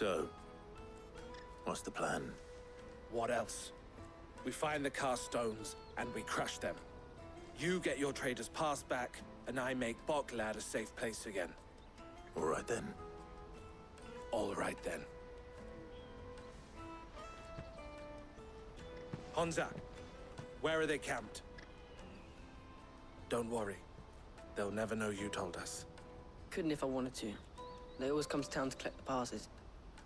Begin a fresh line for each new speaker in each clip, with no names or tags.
So, what's the plan?
What else? We find the cast stones and we crush them. You get your trader's pass back, and I make Boklad a safe place again.
All right then.
All right then. Honza, where are they camped? Don't worry. They'll never know you told us.
Couldn't if I wanted to. They always come to town to collect the passes.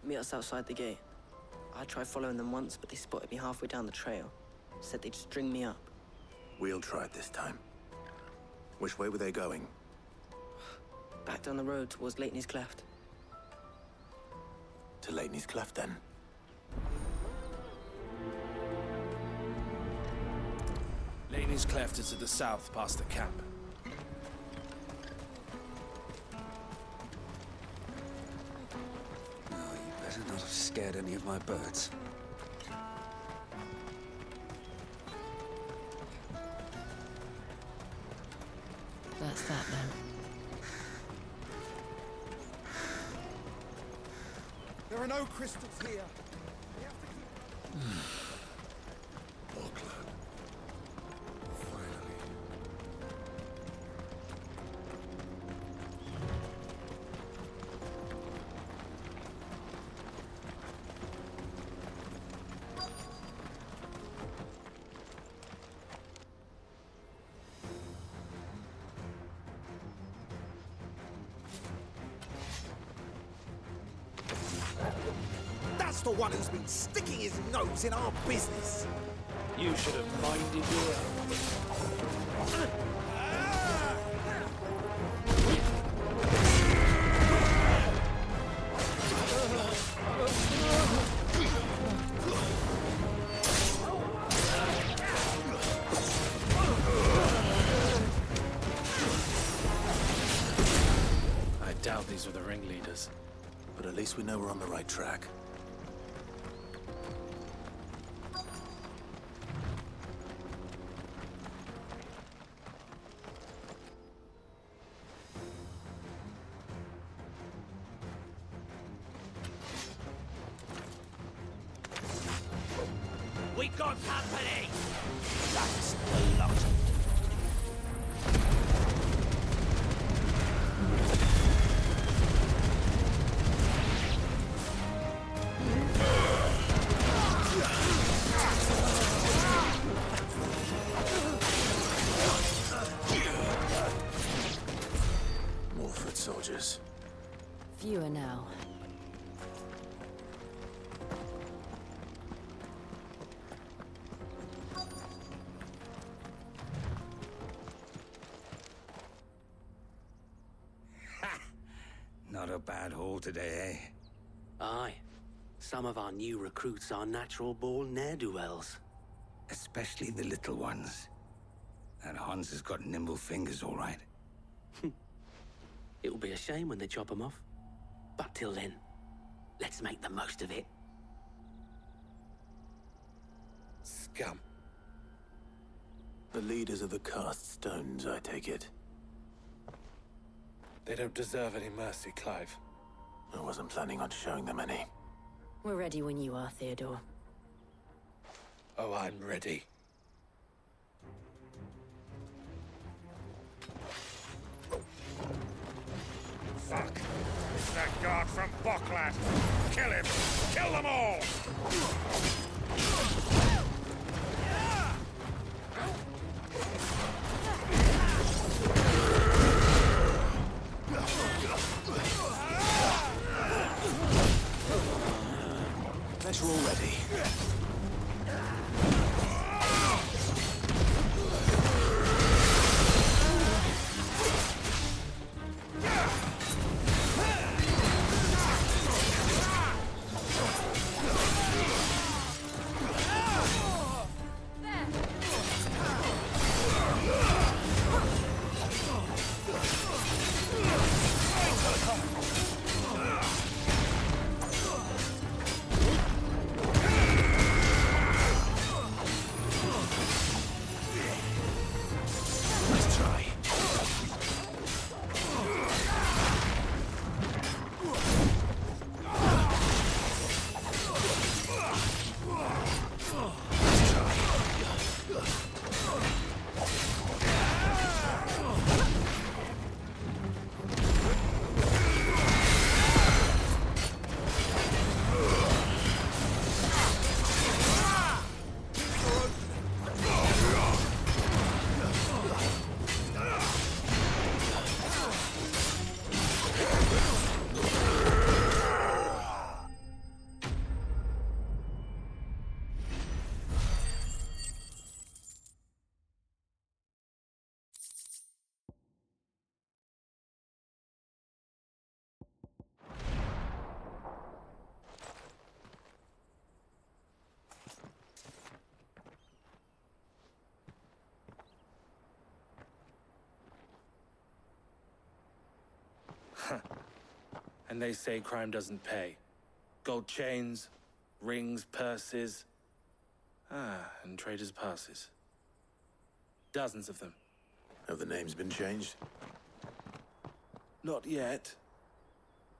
Meet us outside the gate. I tried following them once, but they spotted me halfway down the trail. Said they'd string me up.
We'll try it this time. Which way were they going?
Back down the road towards Leitney's Cleft.
To Leitney's Cleft, then.
Leitney's Cleft is to the south, past the camp.
No, you better not have scared any of my birds.
That's that then.
There are no crystals here. We have to keep...
Boklad. Finally.
That's the one who's been sticking his nose in our business.
You should have minded your own. I doubt these were the ringleaders.
But at least we know we're on the right track.
We got company!
That's the lot.
More foot soldiers.
Fewer now.
Not a bad haul today, eh?
Aye. Some of our new recruits are natural-born ne'er-do-wells.
Especially the little ones. That Hans has got nimble fingers, all right.
It'll be a shame when they chop them off. But till then, let's make the most of it.
Scum.
The leaders of the cast stones, I take it.
They don't deserve any mercy, Clive.
I wasn't planning on showing them any.
We're ready when you are, Theodore.
Oh, I'm ready.
Fuck! It's that guard from Boklad! Kill him! Kill them all!
Bet you're all ready.
And they say crime doesn't pay. Gold chains, rings, purses. And traders' passes. Dozens of them.
Have the names been changed?
Not yet.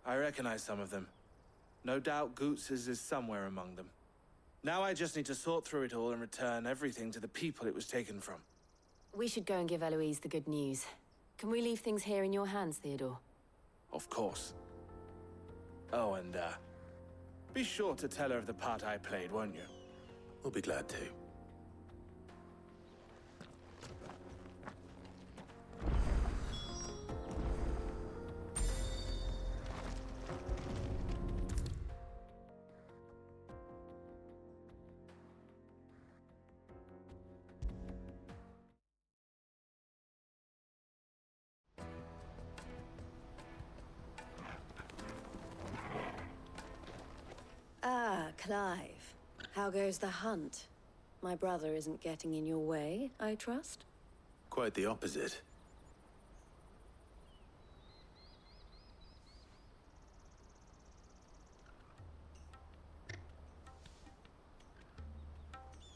I recognize some of them. No doubt Goots's is somewhere among them. Now I just need to sort through it all and return everything to the people it was taken from.
We should go and give Eloise the good news. Can we leave things here in your hands, Theodore?
Of course. Oh, and, be sure to tell her of the part I played, won't you?
We'll be glad to.
Ah, Clive. How goes the hunt? My brother isn't getting in your way, I trust?
Quite the opposite.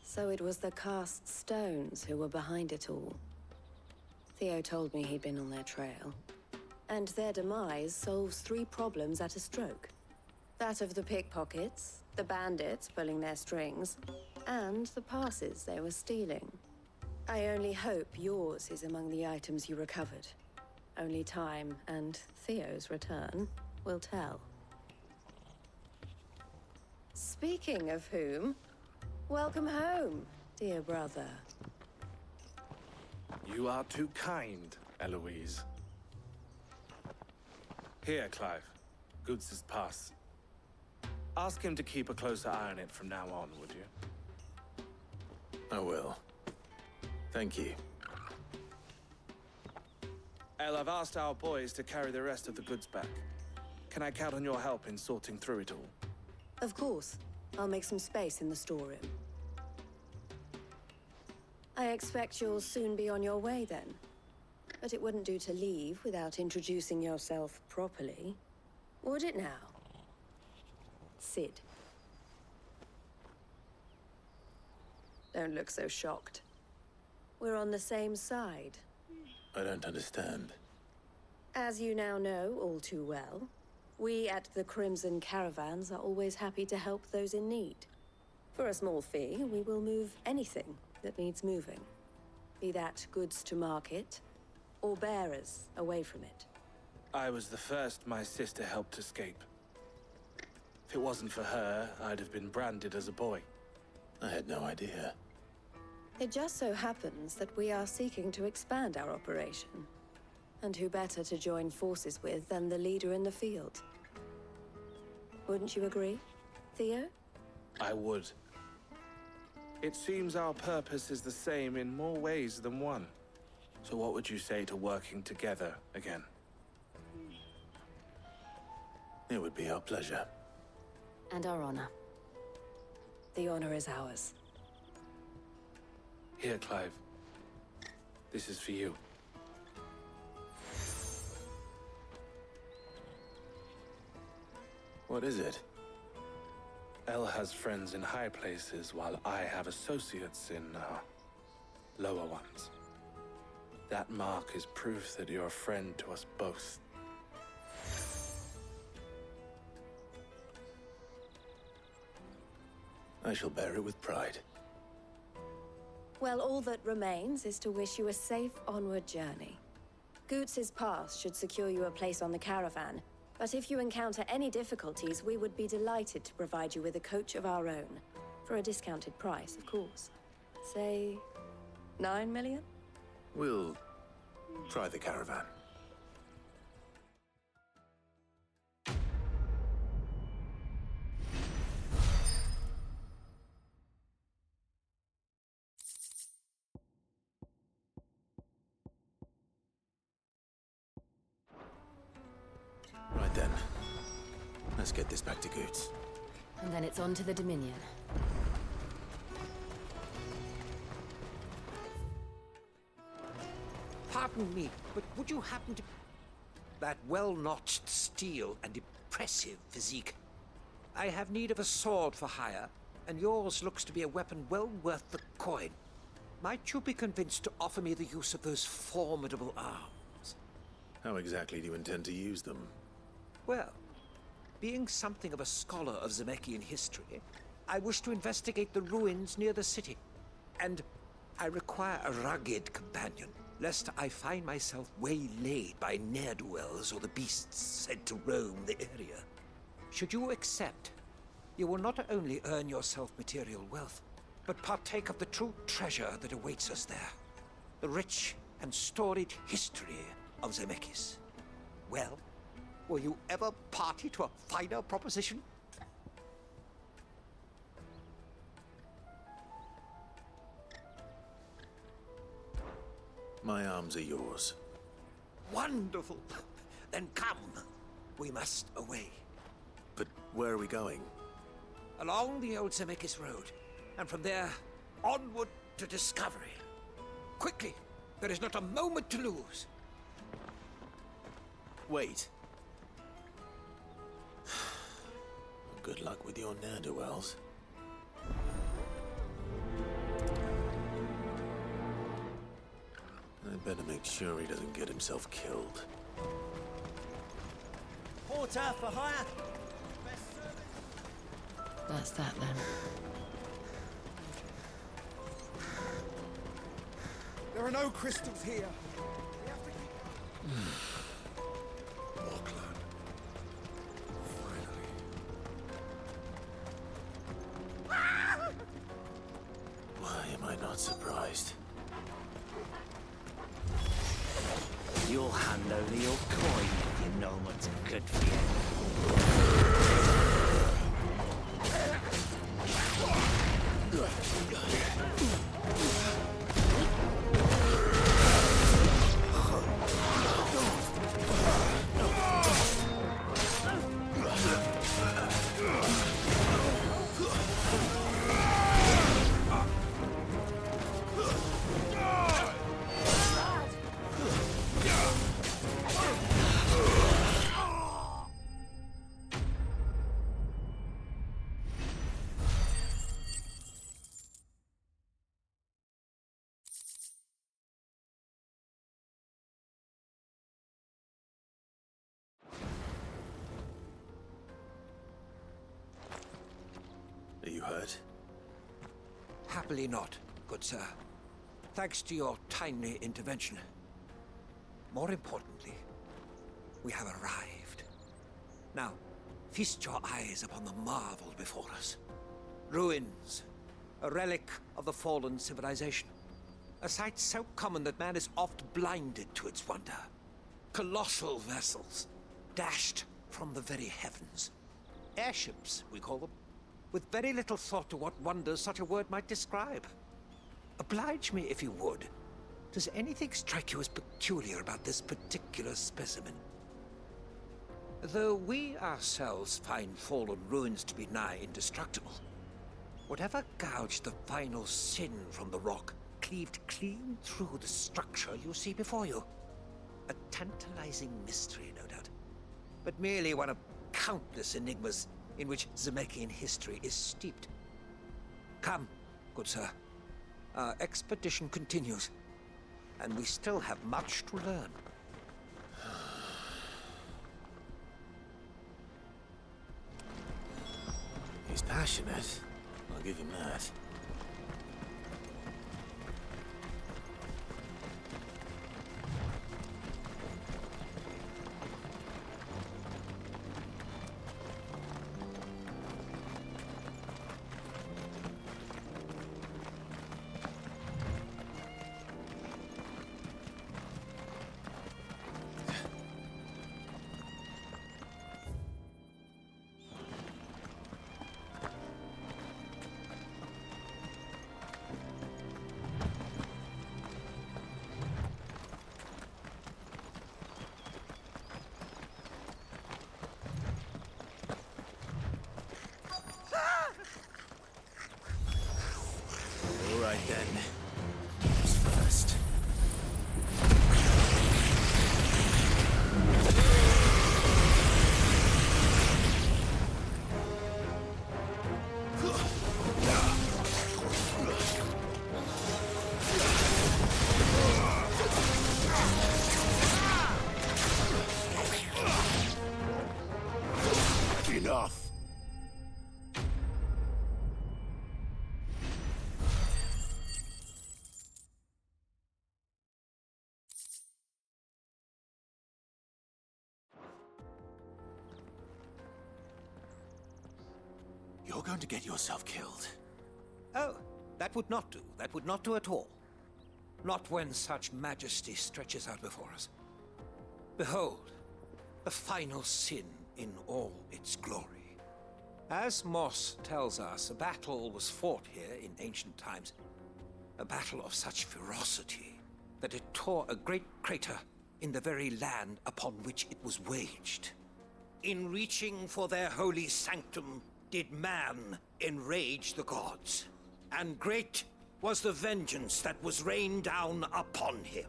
So it was the cast stones who were behind it all. Theo told me he'd been on their trail. And their demise solves 3 problems at a stroke. That of the pickpockets, the bandits pulling their strings, and the passes they were stealing. I only hope yours is among the items you recovered. Only time and Theo's return will tell. Speaking of whom, welcome home, dear brother.
You are too kind, Eloise. Here, Clive. Goots's pass. Ask him to keep a closer eye on it from now on, would you?
I will. Thank you.
El, I've asked our boys to carry the rest of the goods back. Can I count on your help in sorting through it all?
Of course. I'll make some space in the storeroom. I expect you'll soon be on your way then. But it wouldn't do to leave without introducing yourself properly. Would it now? Sid. Don't look so shocked. We're on the same side.
I don't understand.
As you now know all too well, we at the Crimson Caravans are always happy to help those in need. For a small fee, we will move anything that needs moving. Be that goods to market, or bearers away from it.
I was the first my sister helped escape. If it wasn't for her, I'd have been branded as a boy.
I had no idea.
It just so happens that we are seeking to expand our operation. And who better to join forces with than the leader in the field? Wouldn't you agree, Theo?
I would. It seems our purpose is the same in more ways than one. So what would you say to working together again?
It would be our pleasure.
And our honor.
The honor is ours.
Here, Clive. This is for you.
What is it?
El has friends in high places, while I have associates in, lower ones. That mark is proof that you're a friend to us both.
I shall bear it with pride.
Well, all that remains is to wish you a safe onward journey. Goots's pass should secure you a place on the caravan, but if you encounter any difficulties, we would be delighted to provide you with a coach of our own. For a discounted price, of course. Say, 9 million?
We'll try the caravan. Right then. Let's get this back to Goots.
And then it's on to the Dominion.
Pardon me, but would you happen to... That well-notched steel and impressive physique. I have need of a sword for hire, and yours looks to be a weapon well worth the coin. Might you be convinced to offer me the use of those formidable arms?
How exactly do you intend to use them?
Well, being something of a scholar of Zemeckis history, I wish to investigate the ruins near the city. And I require a rugged companion, lest I find myself waylaid by ne'er-do-wells or the beasts said to roam the area. Should you accept, you will not only earn yourself material wealth, but partake of the true treasure that awaits us there. The rich and storied history of Zemeckis. Well, will you ever party to a finer proposition?
My arms are yours.
Wonderful. Then come. We must away.
But where are we going?
Along the old Zemeckis Road, and from there, onward to discovery. Quickly! There is not a moment to lose.
Wait. Good luck with your ne'er-do-wells. I'd better make sure he doesn't get himself killed.
Porter for hire.
That's that then.
There are no crystals here.
Auckland. Finally. Why am I not surprised?
You'll hand over your coin if you know what's good for you.
Are you hurt?
Happily not, good sir. Thanks to your timely intervention. More importantly, we have arrived. Now, feast your eyes upon the marvel before us. Ruins, a relic of the fallen civilization. A sight so common that man is oft blinded to its wonder. Colossal vessels, dashed from the very heavens. Airships, we call them, with very little thought to what wonders such a word might describe. Oblige me if you would. Does anything strike you as peculiar about this particular specimen? Though we ourselves find fallen ruins to be nigh indestructible, whatever gouged the final sin from the rock cleaved clean through the structure you see before you. A tantalizing mystery, no doubt, but merely one of countless enigmas in which Zemeckis history is steeped. Come, good sir. Our expedition continues, and we still have much to learn.
He's passionate. I'll give him that. All right then. Who's first? You're going to get yourself killed.
Oh, that would not do. That would not do at all. Not when such majesty stretches out before us. Behold, the final sin in all its glory. As Moss tells us, a battle was fought here in ancient times. A battle of such ferocity that it tore a great crater in the very land upon which it was waged. In reaching for their holy sanctum, did man enrage the gods, and great was the vengeance that was rained down upon him.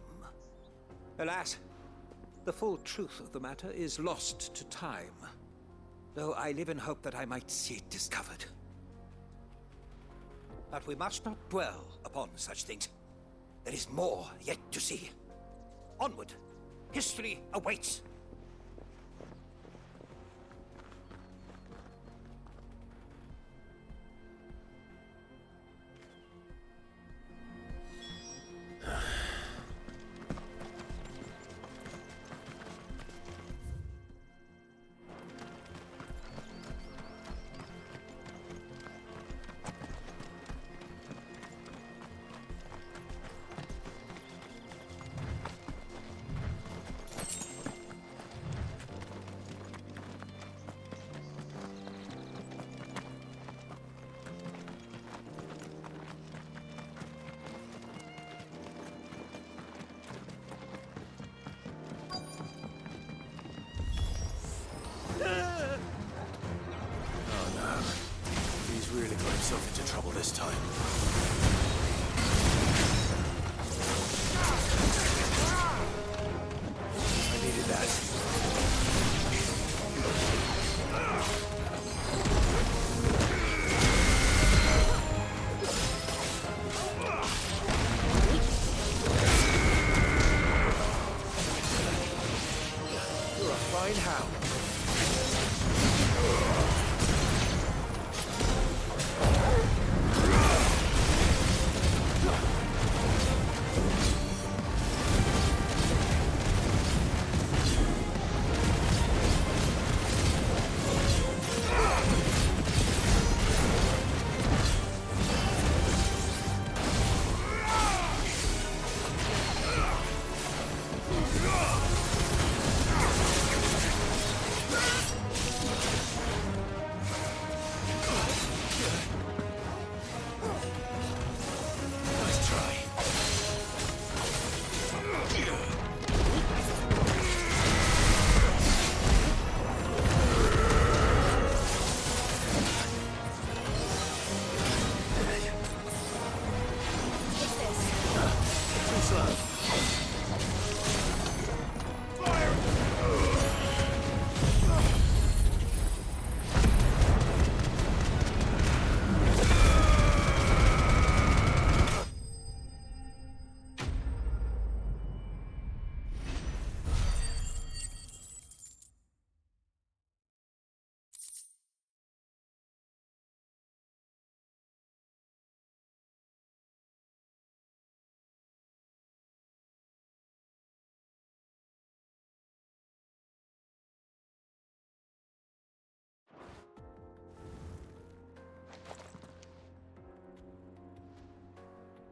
Alas, the full truth of the matter is lost to time, though I live in hope that I might see it discovered. But we must not dwell upon such things. There is more yet to see. Onward! History awaits!
Really got himself into trouble this time. I needed that. You're a fine hound.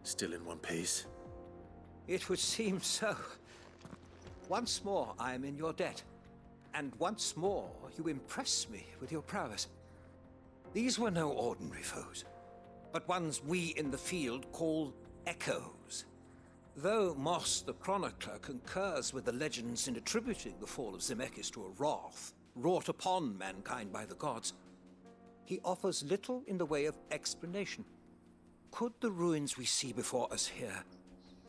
Still in one piece?
It would seem so. Once more I am in your debt, and once more you impress me with your prowess. These were no ordinary foes, but ones we in the field call echoes. Though Moss the Chronicler concurs with the legends in attributing the fall of Zemeckis to a wrath wrought upon mankind by the gods, he offers little in the way of explanation. Could the ruins we see before us here,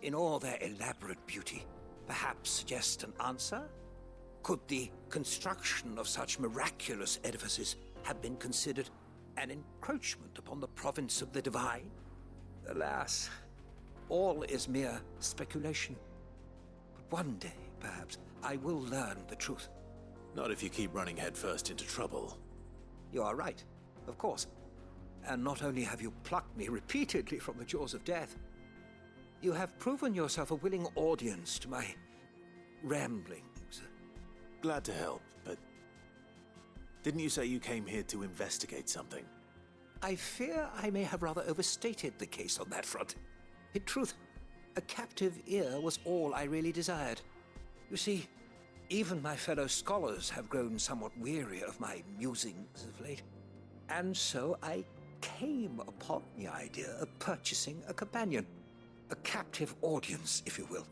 in all their elaborate beauty, perhaps suggest an answer? Could the construction of such miraculous edifices have been considered an encroachment upon the province of the divine? Alas, all is mere speculation. But one day, perhaps, I will learn the truth.
Not if you keep running headfirst into trouble.
You are right, of course. And not only have you plucked me repeatedly from the jaws of death, you have proven yourself a willing audience to my ramblings.
Glad to help, but didn't you say you came here to investigate something?
I fear I may have rather overstated the case on that front. In truth, a captive ear was all I really desired. You see, even my fellow scholars have grown somewhat weary of my musings of late. And so I came upon the idea of purchasing a companion. A captive audience, if you will.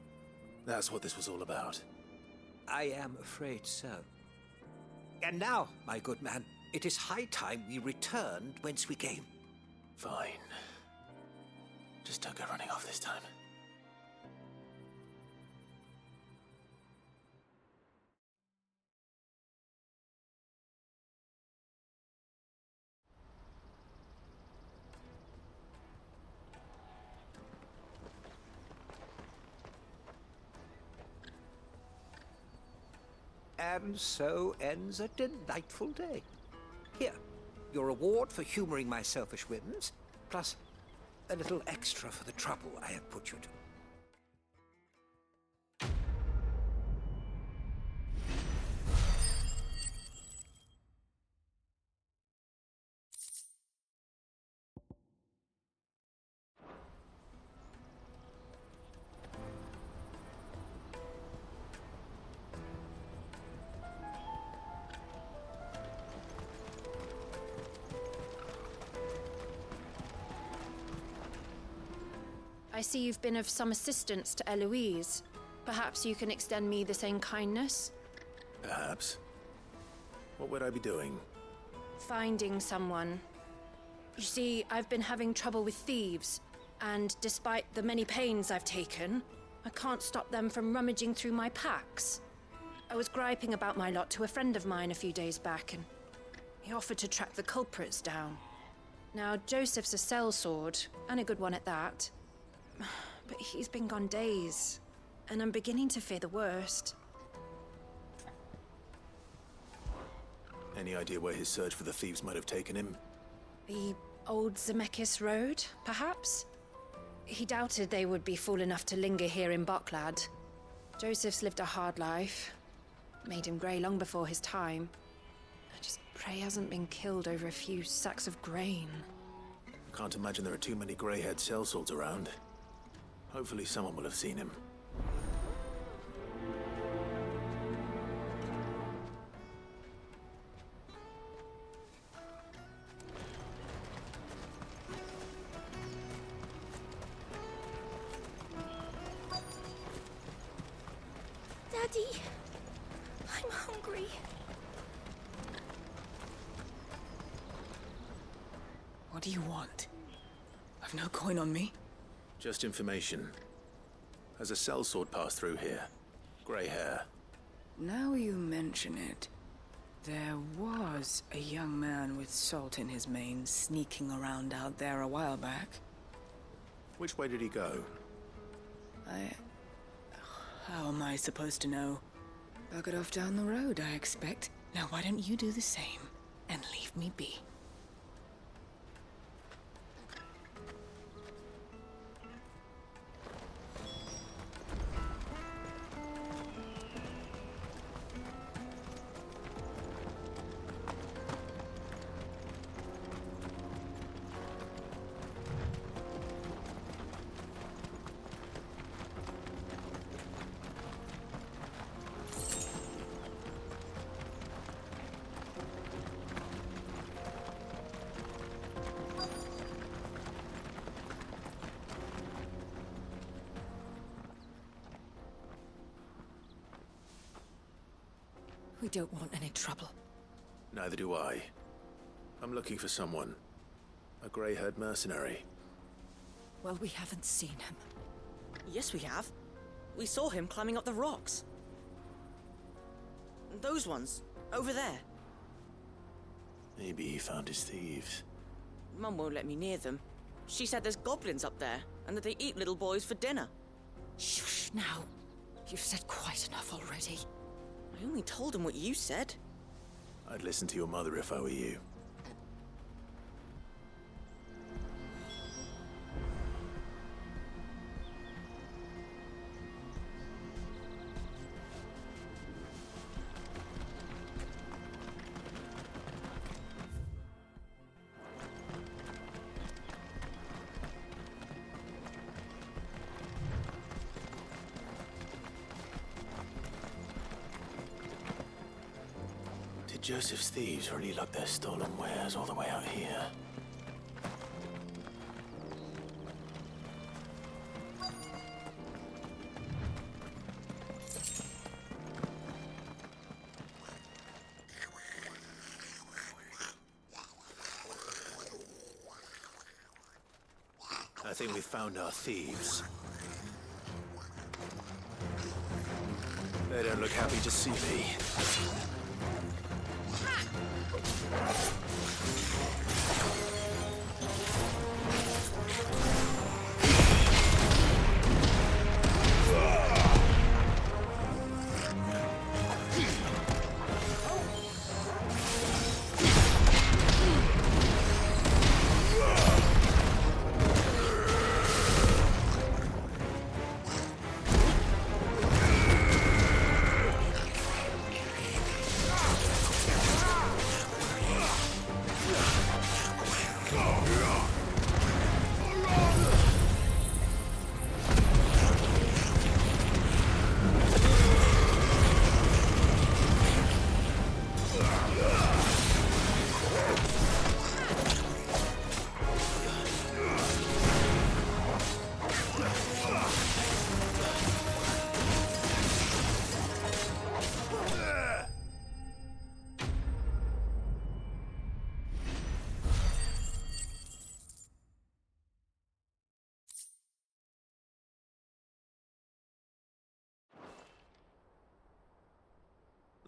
That's what this was all about.
I am afraid so. And now, my good man, it is high time we returned whence we came.
Fine. Just don't go running off this time.
And so ends a delightful day. Here, your reward for humoring my selfish whims, plus a little extra for the trouble I have put you to.
I see you've been of some assistance to Eloise. Perhaps you can extend me the same kindness?
Perhaps. What would I be doing?
Finding someone. You see, I've been having trouble with thieves, and despite the many pains I've taken, I can't stop them from rummaging through my packs. I was griping about my lot to a friend of mine a few days back, and he offered to track the culprits down. Now, Joseph's a sellsword, and a good one at that. But he's been gone days, and I'm beginning to fear the worst.
Any idea where his search for the thieves might have taken him?
The old Zemeckis Road, perhaps? He doubted they would be fool enough to linger here in Boklad. Joseph's lived a hard life. Made him grey long before his time. I just pray he hasn't been killed over a few sacks of grain.
Can't imagine there are too many grey-haired sellswords around. Hopefully someone will have seen him.
Daddy, I'm hungry.
What do you want? I've no coin on me.
Just information. Has a sellsword passed through here? Grey hair.
Now you mention it, there was a young man with salt in his mane sneaking around out there a while back.
Which way did he go?
How am I supposed to know? Buggered off down the road, I expect. Now why don't you do the same and leave me be? We don't want any trouble.
Neither do I. I'm looking for someone. A grey-haired mercenary.
Well, we haven't seen him.
Yes, we have. We saw him climbing up the rocks. Those ones, over there.
Maybe he found his thieves.
Mum won't let me near them. She said there's goblins up there, and that they eat little boys for dinner.
Shush now. You've said quite enough already.
I only told him what you said.
I'd listen to your mother if I were you. Joseph's thieves really lug their stolen wares all the way out here. I think we found our thieves. They don't look happy to see me.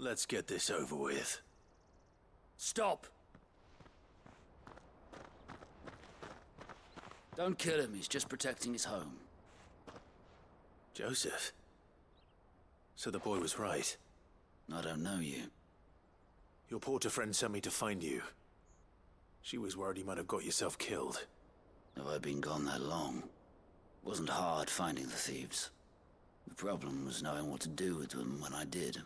Let's get this over with.
Stop! Don't kill him, he's just protecting his home.
Joseph? So the boy was right.
I don't know you.
Your porter friend sent me to find you. She was worried you might have got yourself killed.
Have I been gone that long? Wasn't hard finding the thieves. The problem was knowing what to do with them when I did.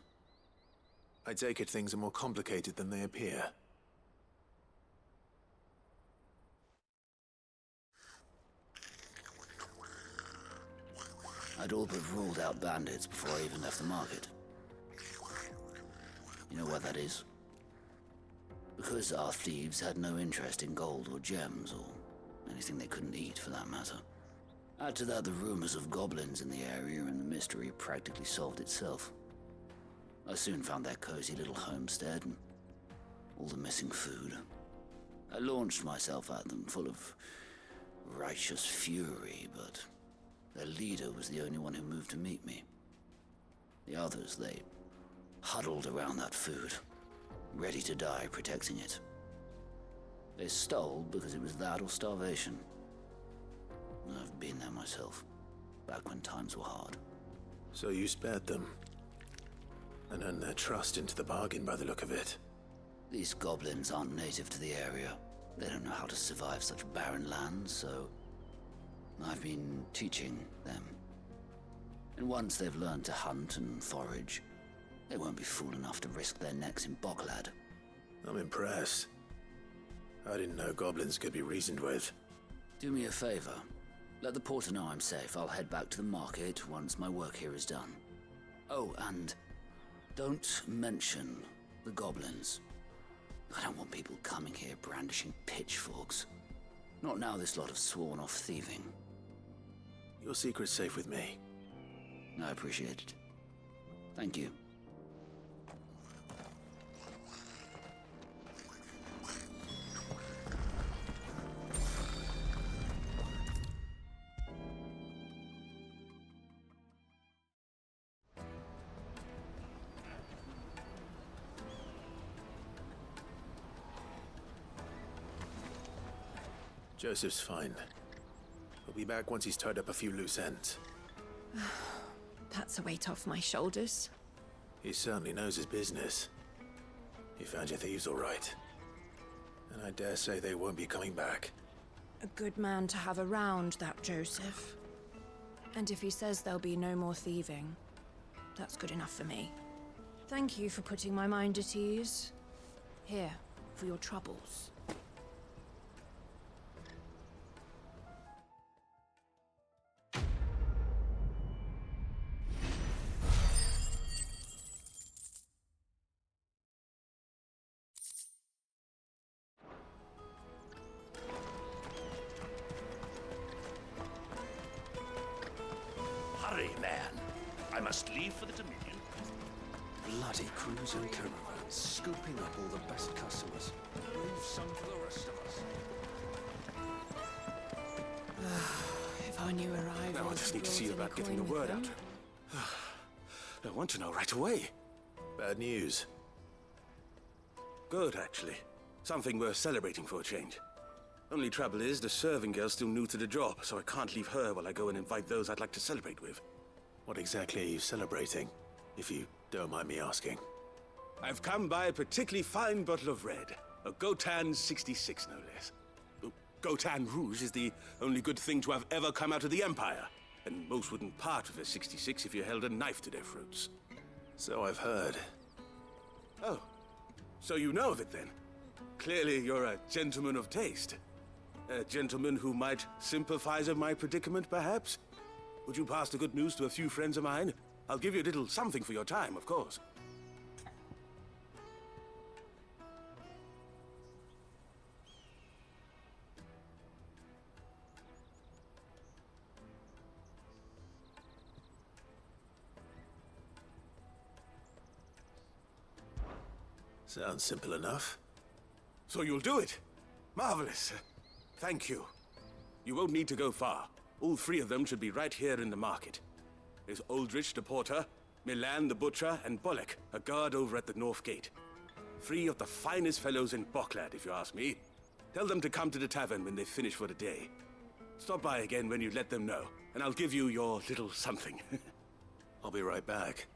I take it things are more complicated than they appear.
I'd all but ruled out bandits before I even left the market. You know why that is? Because our thieves had no interest in gold or gems, or anything they couldn't eat for that matter. Add to that the rumors of goblins in the area, and the mystery practically solved itself. I soon found their cozy little homestead and all the missing food. I launched myself at them, full of righteous fury, but their leader was the only one who moved to meet me. The others, they huddled around that food, ready to die protecting it. They stole because it was that or starvation. I've been there myself, back when times were hard.
So you spared them? And earned their trust into the bargain by the look of it.
These goblins aren't native to the area. They don't know how to survive such barren lands, so I've been teaching them. And once they've learned to hunt and forage, they won't be fool enough to risk their necks in Bocklad.
I'm impressed. I didn't know goblins could be reasoned with.
Do me a favor. Let the porter know I'm safe. I'll head back to the market once my work here is done. Oh, and don't mention the goblins. I don't want people coming here brandishing pitchforks. Not now this lot have sworn off thieving.
Your secret's safe with me.
I appreciate it. Thank you.
Joseph's fine. He'll be back once he's tied up a few loose ends.
That's a weight off my shoulders.
He certainly knows his business. He found your thieves all right. And I dare say they won't be coming back.
A good man to have around, that Joseph. And if he says there'll be no more thieving, that's good enough for me. Thank you for putting my mind at ease. Here, for your troubles.
Bloody crews and caravans, scooping up all the best customers. Leave some for the rest of us.
If our new arrivals
Now I just need to see
brought
about
any
getting the
coin
word
with
out.
them.
I want to know right away. Bad news.
Good, actually. Something worth celebrating for a change. Only trouble is, the serving girl's still new to the job, so I can't leave her while I go and invite those I'd like to celebrate with.
What exactly are you celebrating, if you don't mind me asking?
I've come by a particularly fine bottle of red. A Gotan 66, no less. Gotan Rouge is the only good thing to have ever come out of the Empire. And most wouldn't part with a 66 if you held a knife to their throats.
So I've heard.
Oh, so you know of it then? Clearly you're a gentleman of taste. A gentleman who might sympathize with my predicament, perhaps? Would you pass the good news to a few friends of mine? I'll give you a little something for your time, of course.
Sounds simple enough.
So you'll do it? Marvelous. Thank you. You won't need to go far. All three of them should be right here in the market. There's Aldrich the porter, Milan the butcher, and Bolek, a guard over at the north gate. Three of the finest fellows in Boklad, if you ask me. Tell them to come to the tavern when they've finished for the day. Stop by again when you let them know, and I'll give you your little something.
I'll be right back.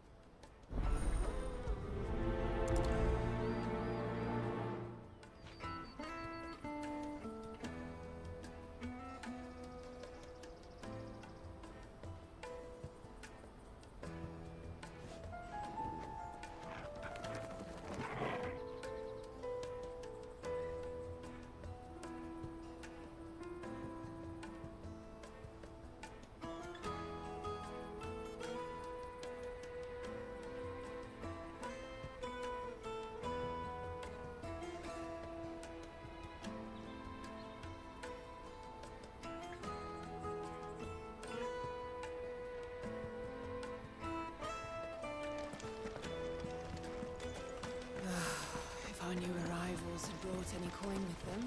If our new arrivals had brought any coin with them,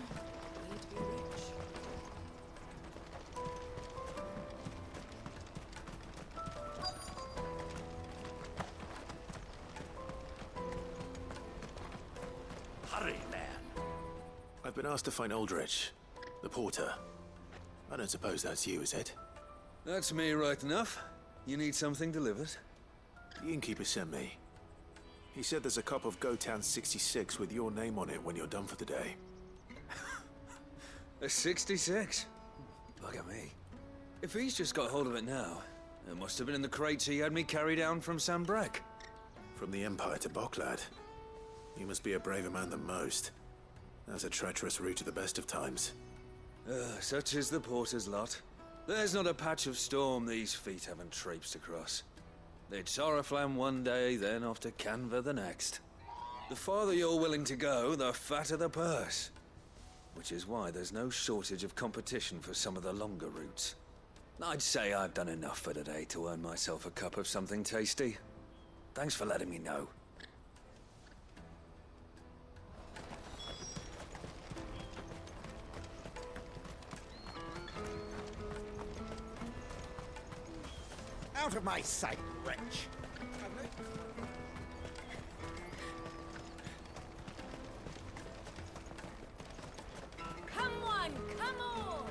we'd be rich.
Hurry, man. I've been asked to find Aldrich, the porter. I don't suppose that's you, is it?
That's me right enough. You need something delivered?
The innkeeper sent me. He said there's a cup of Gotan 66 with your name on it when you're done for the day.
A 66? Look at me. If he's just got hold of it now, it must have been in the crates he had me carry down from Sambrek.
From the Empire to Boklad. You must be a braver man than most. That's a treacherous route to the best of times.
Such is the porter's lot. There's not a patch of storm these feet haven't traipsed across. They'd Soraflam one day, then off to Canva the next. The farther you're willing to go, the fatter the purse. Which is why there's no shortage of competition for some of the longer routes. I'd say I've done enough for today to earn myself a cup of something tasty. Thanks for letting me know.
Out of my sight, wretch!
Come one, come all!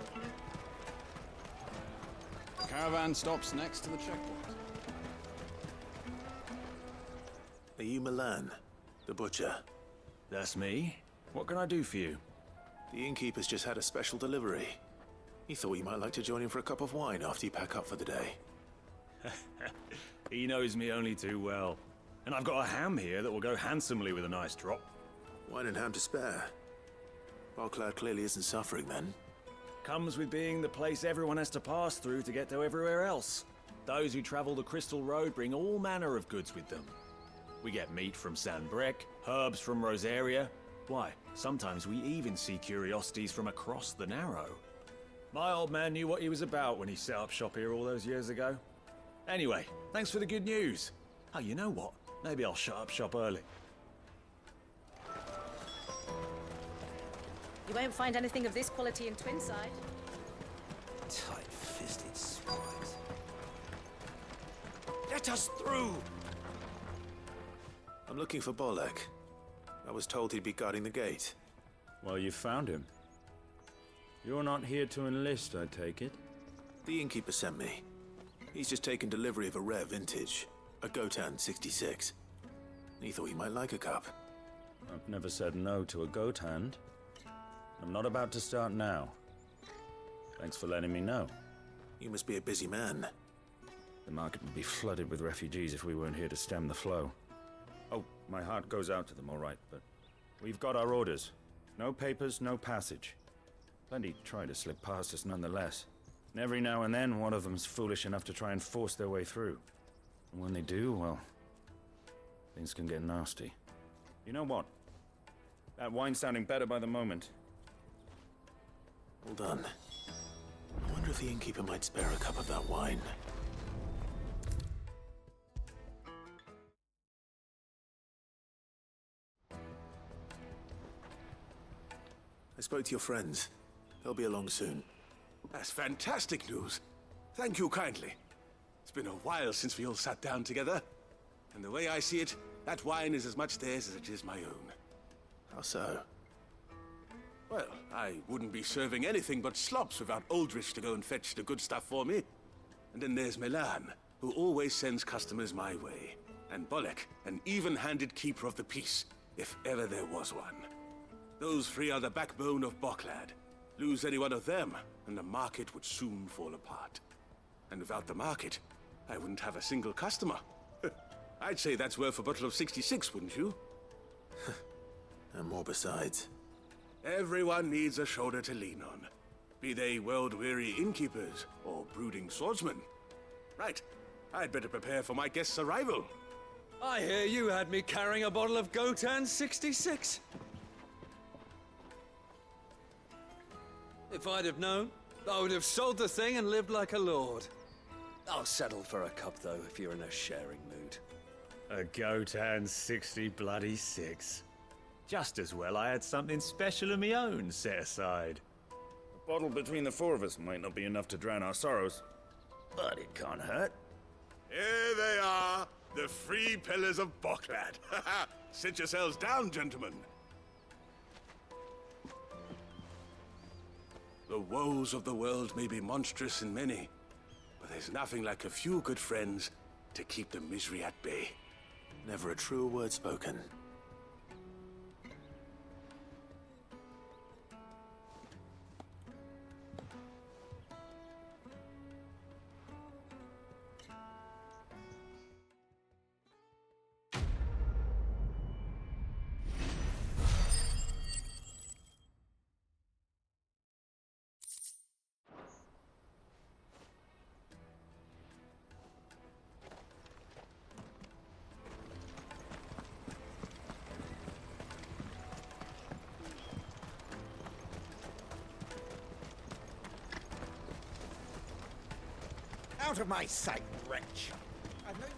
Caravan stops next to the checkpoint.
Are you Milan, the butcher?
That's me. What can I do for you?
The innkeeper's just had a special delivery. He thought you might like to join him for a cup of wine after you pack up for the day.
He knows me only too well. And I've got a ham here that will go handsomely with a nice drop.
Wine and ham to spare. Boklad clearly isn't suffering then.
Comes with being the place everyone has to pass through to get to everywhere else. Those who travel the Crystal Road bring all manner of goods with them. We get meat from Sanbrek, herbs from Rosaria. Why, sometimes we even see curiosities from across the Narrow. My old man knew what he was about when he set up shop here all those years ago. Anyway, thanks for the good news. Oh, you know what? Maybe I'll shut up shop early.
You won't find anything of this quality in Twinside.
Tight-fisted swines. Let us through!
I'm looking for Bolek. I was told he'd be guarding the gate.
Well, you found him. You're not here to enlist, I take it?
The innkeeper sent me. He's just taken delivery of a rare vintage, a Gotan 66. He thought he might like a cup.
I've never said no to a goat hand. I'm not about to start now. Thanks for letting me know.
You must be a busy man.
The market would be flooded with refugees if we weren't here to stem the flow. Oh, my heart goes out to them, all right, but we've got our orders. No papers, no passage. Plenty try to slip past us nonetheless. And every now and then, one of them's foolish enough to try and force their way through. And when they do, well, things can get nasty. You know what? That wine's sounding better by the moment.
Hold on. I wonder if the innkeeper might spare a cup of that wine. I spoke to your friends. They'll be along soon.
That's fantastic news. Thank you kindly. It's been a while since we all sat down together. And the way I see it, that wine is as much theirs as it is my own.
How so?
Well, I wouldn't be serving anything but slops without Aldrich to go and fetch the good stuff for me. And then there's Milan, who always sends customers my way. And Bolek, an even-handed keeper of the peace, if ever there was one. Those three are the backbone of Boklad. Lose any one of them, and the market would soon fall apart. And without the market, I wouldn't have a single customer. I'd say that's worth a bottle of 66, wouldn't you?
And more besides.
Everyone needs a shoulder to lean on. Be they world-weary innkeepers or brooding swordsmen. Right, I'd better prepare for my guest's arrival.
I hear you had me carrying a bottle of Gotan 66. If I'd have known, I would have sold the thing and lived like a lord. I'll settle for a cup, though, if you're in a sharing mood.
A Gotan 66. Just as well I had something special of my own set aside. A bottle between the four of us might not be enough to drown our sorrows, but it can't hurt.
Here they are, the three pillars of Boklad. Sit yourselves down, gentlemen. The woes of the world may be monstrous in many, but there's nothing like a few good friends to keep the misery at bay.
Never a truer word spoken.
Out of my sight, wretch! I've known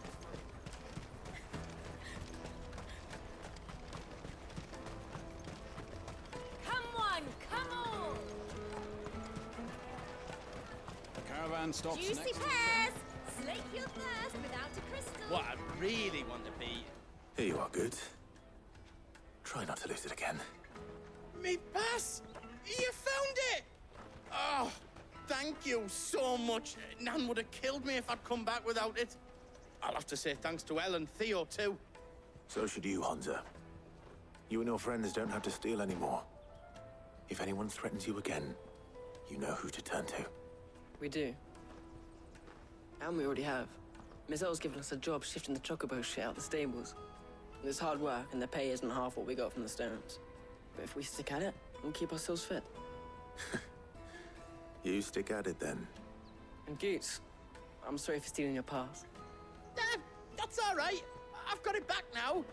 Come on, come on!
The caravan stops
Juicy
next.
pears! Slake your thirst without a crystal.
What I really want to be.
Here you are, good. Try not to lose it again.
Me pass! You found it! Oh, thank you so much. Nan would have killed me if I'd come back without it. I'll have to say thanks to Elle and Theo, too.
So should you, Hansa. You and your friends don't have to steal anymore. If anyone threatens you again, you know who to turn to.
We do. And we already have. Mizelle's given us a job shifting the chocobo shit out the stables. It's hard work, and the pay isn't half what we got from the stones. But if we stick at it, we'll keep ourselves fit.
You stick at it, then.
And Goots, I'm sorry for stealing your pass.
That's all right. I've got it back now.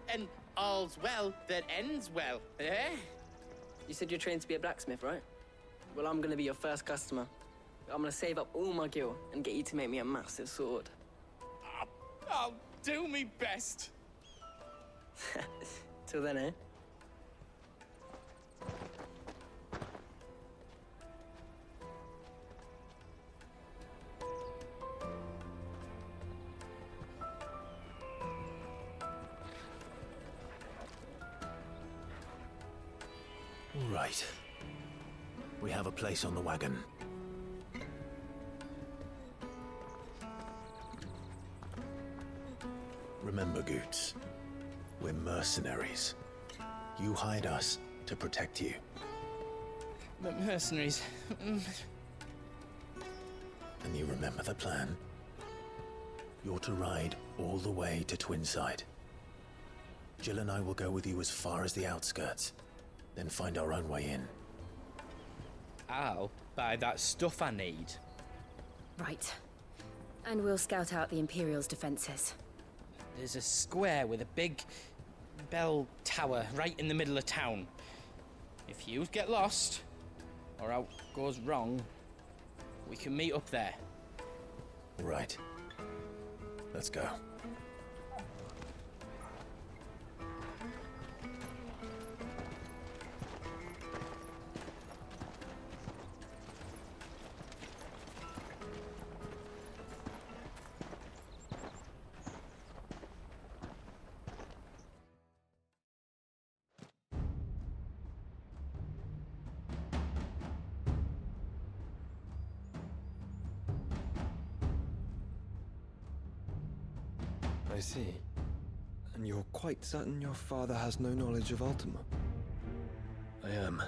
And all's well that ends well, eh?
You said you're trained to be a blacksmith, right? Well, I'm gonna be your first customer. I'm gonna save up all my gil and get you to make me a massive sword.
I'll do me best.
Till then, eh?
All right. We have a place on the wagon. Remember, Goots, we're mercenaries. You hide us to protect you.
But mercenaries...
And you remember the plan? You're to ride all the way to Twinside. Jill and I will go with you as far as the outskirts, then find our own way in.
I'll buy that stuff I need.
Right. And we'll scout out the Imperial's defenses.
There's a square with a big bell tower right in the middle of town. If you get lost, or out goes wrong, we can meet up there.
Right. Let's go.
I see. And you're quite certain your father has no knowledge of Ultima?
I am.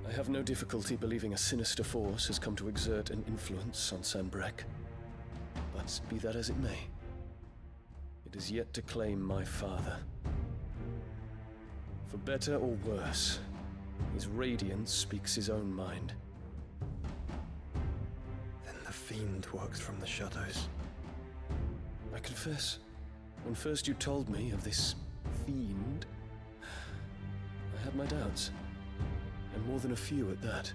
I have no difficulty believing a sinister force has come to exert an influence on Sanbreque. But be that as it may, it is yet to claim my father. For better or worse, his radiance speaks his own mind.
Then the fiend works from the shadows.
I confess, when first you told me of this fiend, I had my doubts, and more than a few at that.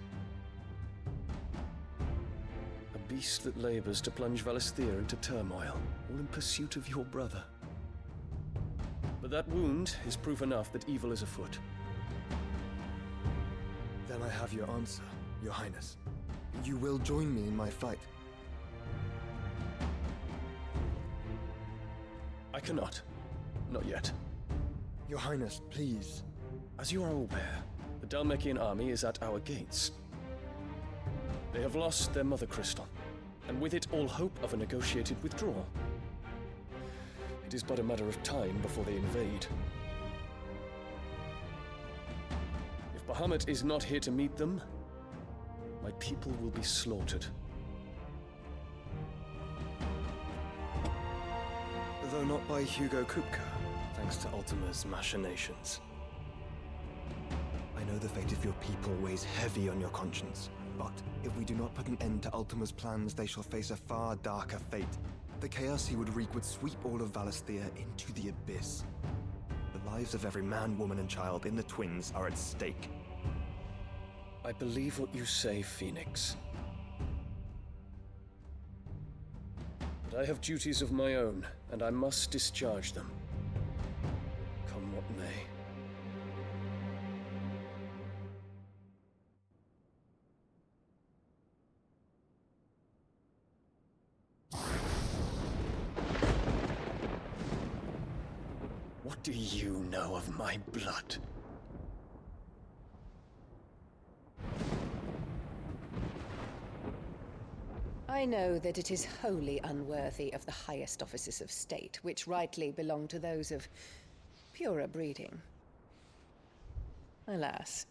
A beast that labors to plunge Valisthea into turmoil, all in pursuit of your brother. But that wound is proof enough that evil is afoot.
Then I have your answer, Your Highness. You will join me in my fight.
I cannot. Not yet.
Your Highness, please.
As you are aware, the Dhalmekian army is at our gates. They have lost their mother crystal, and with it all hope of a negotiated withdrawal. It is but a matter of time before they invade. If Bahamut is not here to meet them, my people will be slaughtered.
Though not by Hugo Kupka, thanks to Ultima's machinations. I know the fate of your people weighs heavy on your conscience, but if we do not put an end to Ultima's plans, they shall face a far darker fate. The chaos he would wreak would sweep all of Valisthea into the abyss. The lives of every man, woman, and child in the Twins are at stake.
I believe what you say, Phoenix. But I have duties of my own, and I must discharge them. Come what may. What do you know of my blood?
I know that it is wholly unworthy of the highest offices of state, which rightly belong to those of purer breeding. Alas.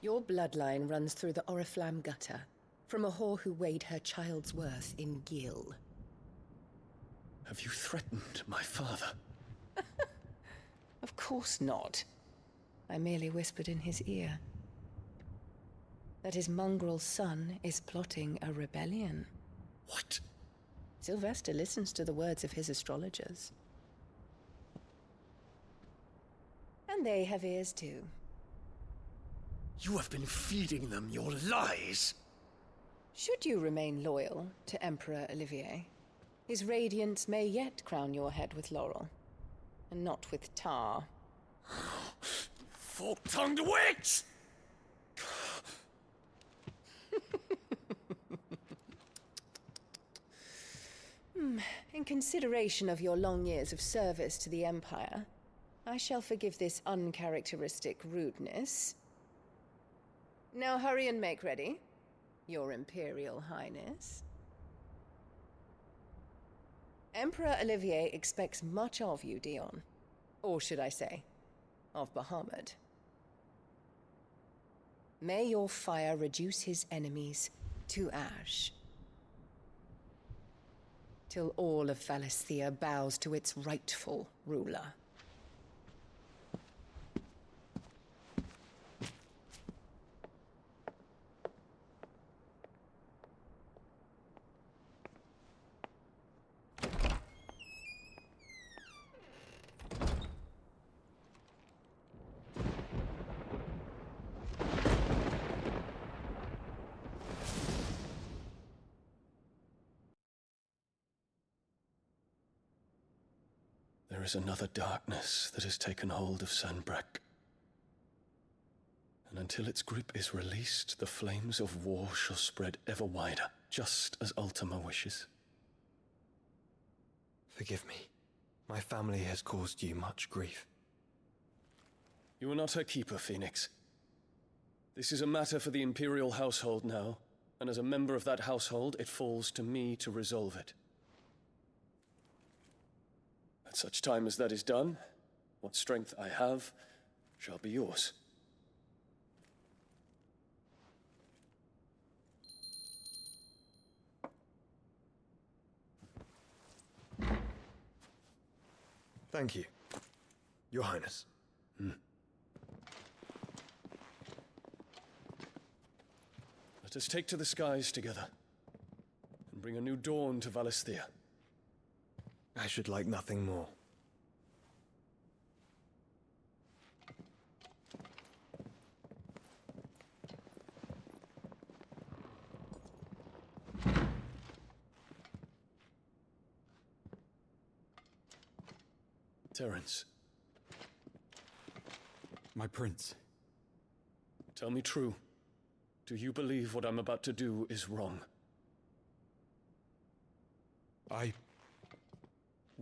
Your bloodline runs through the Oriflamme gutter, from a whore who weighed her child's worth in gil.
Have you threatened my father?
Of course not. I merely whispered in his ear that his mongrel son is plotting a rebellion.
What?
Sylvester listens to the words of his astrologers. And they have ears too.
You have been feeding them your lies!
Should you remain loyal to Emperor Olivier, His radiance may yet crown your head with laurel, and not with tar.
Fork-tongued witch!
In consideration of your long years of service to the Empire, I shall forgive this uncharacteristic rudeness. Now hurry and make ready, Your Imperial Highness. Emperor Olivier expects much of you, Dion. Or should I say, of Bahamut. May your fire reduce his enemies to ash, till all of Valisthea bows to its rightful ruler.
There is another darkness that has taken hold of Sanbreque. And until its grip is released, the flames of war shall spread ever wider, just as Ultima wishes.
Forgive me. My family has caused you much grief.
You are not her keeper, Phoenix. This is a matter for the Imperial household now, and as a member of that household, it falls to me to resolve it. At such time as that is done, what strength I have shall be yours.
Thank you, Your Highness.
Let us take to the skies together, and bring a new dawn to Valisthea.
I should like nothing more.
Terence.
My prince.
Tell me true. Do you believe what I'm about to do is wrong?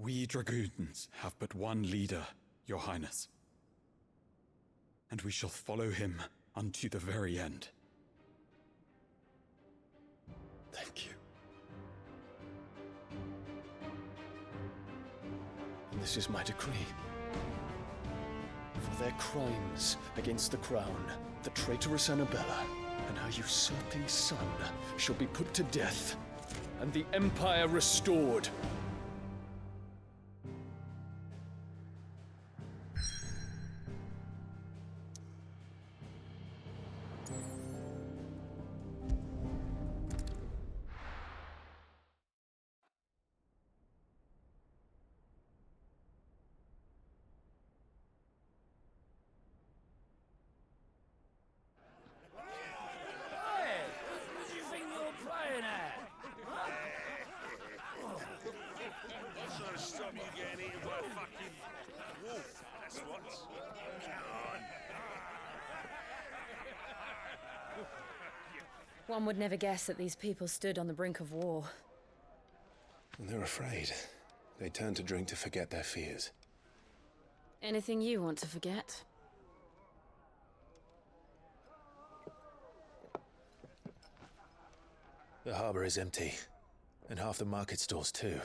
We dragoons have but one leader, Your Highness. And we shall follow him unto the very end.
Thank you. And this is my decree. For their crimes against the crown, the traitorous Annabella and her usurping son shall be put to death, and the Empire restored.
One would never guess that these people stood on the brink of war.
And they're afraid. They turn to drink to forget their fears.
Anything you want to forget?
The harbor is empty, and half the market stalls too.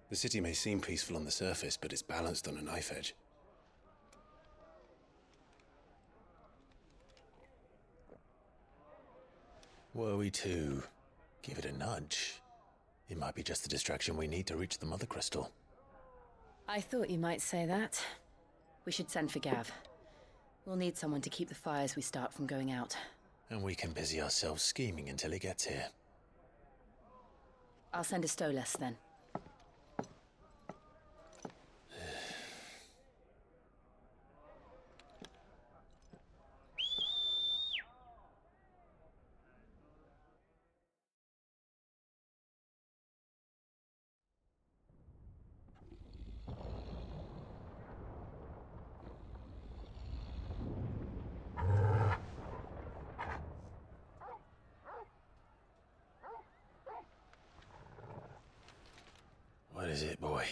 The city may seem peaceful on the surface, but it's balanced on a knife edge. Were we to give it a nudge, it might be just the distraction we need to reach the Mother Crystal.
I thought you might say that. We should send for Gav. We'll need someone to keep the fires we start from going out.
And we can busy ourselves scheming until he gets here.
I'll send a Stolas then.
What is it, boy?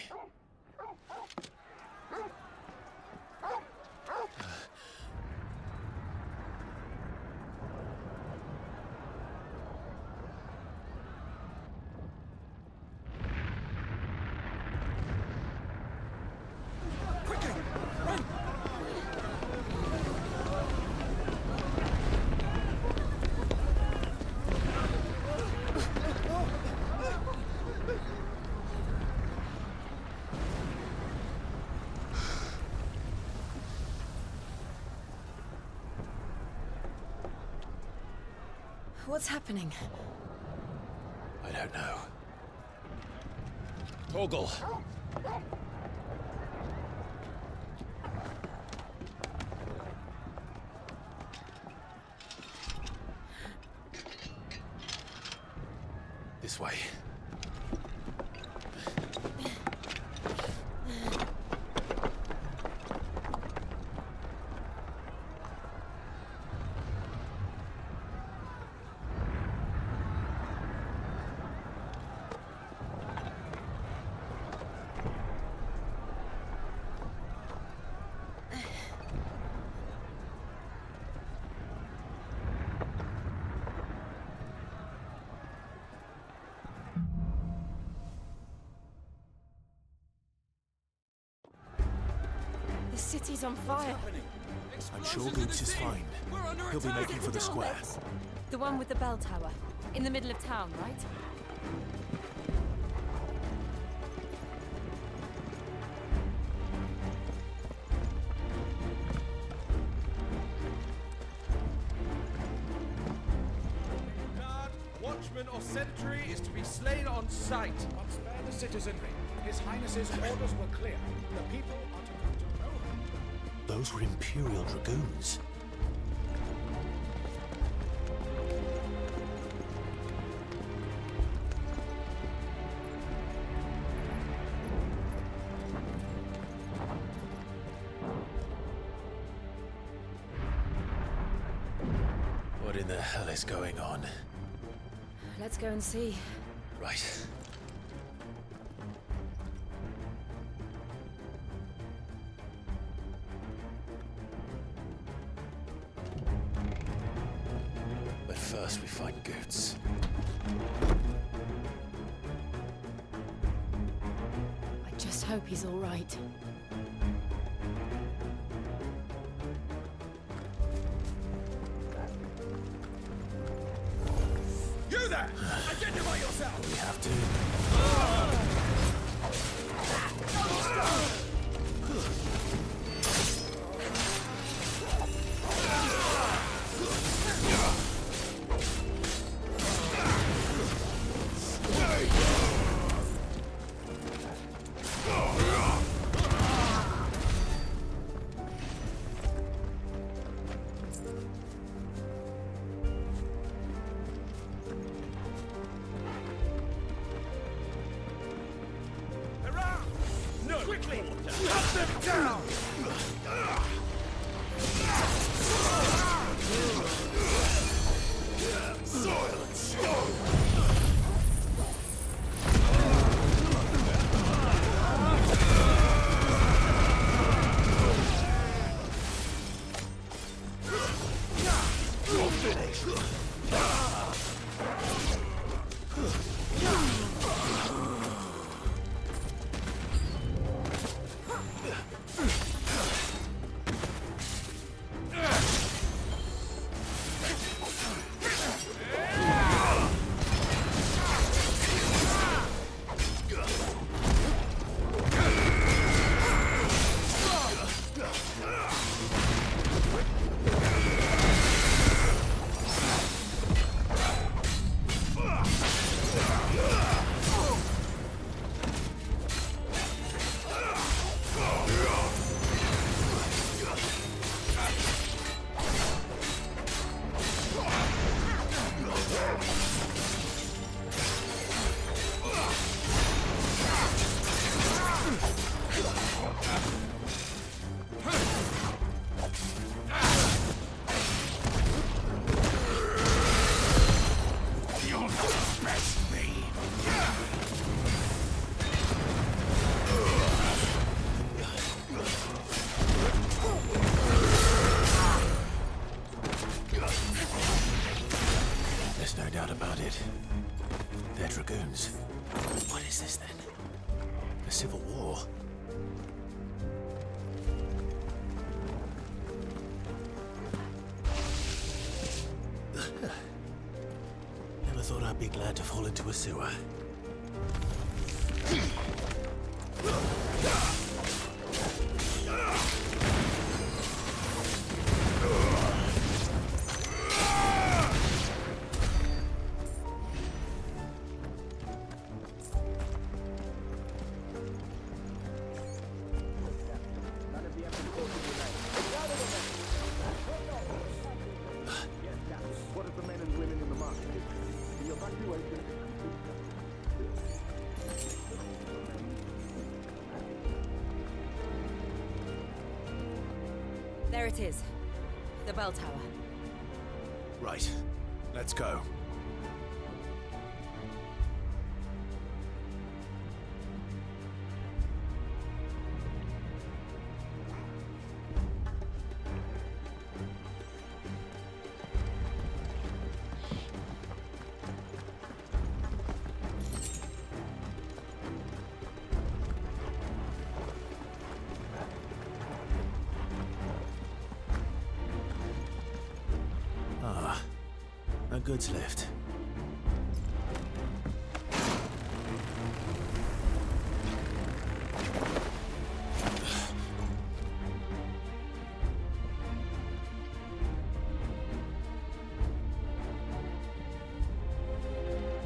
What's happening?
I don't know.
Torgal!
This way.
The city's on fire.
I'm sure Boots is fine. He'll be making for the square.
The one with the bell tower. In the middle of town, right?
Guard, watchman or sentry is to be slain on sight. But spare the citizenry. His Highness's orders were clear. The people are to come to know him.
Those were Imperial Dragoons. What in the hell is going on?
Let's go and see.
Right. But first we find Goots.
I just hope he's all right.
You there! Identify yourself!
We have to.
No! Quickly! Cut them down! Soil and stone! You're finished!
civil war. Never thought I'd be glad to fall into a sewer.
What of the men and women in the market? The evacuation.
There it is. The bell tower.
Right. Let's go. A goods lift.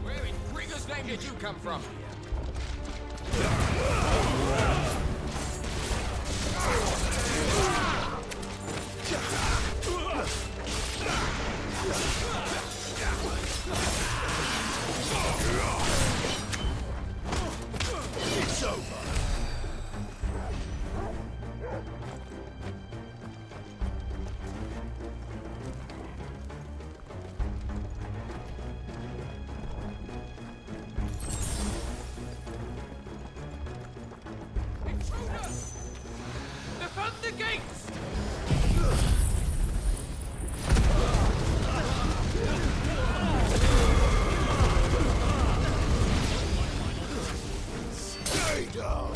Where in Gringer's name did you come from?
It's over.
Intruders! Defend the gates!
Stay down.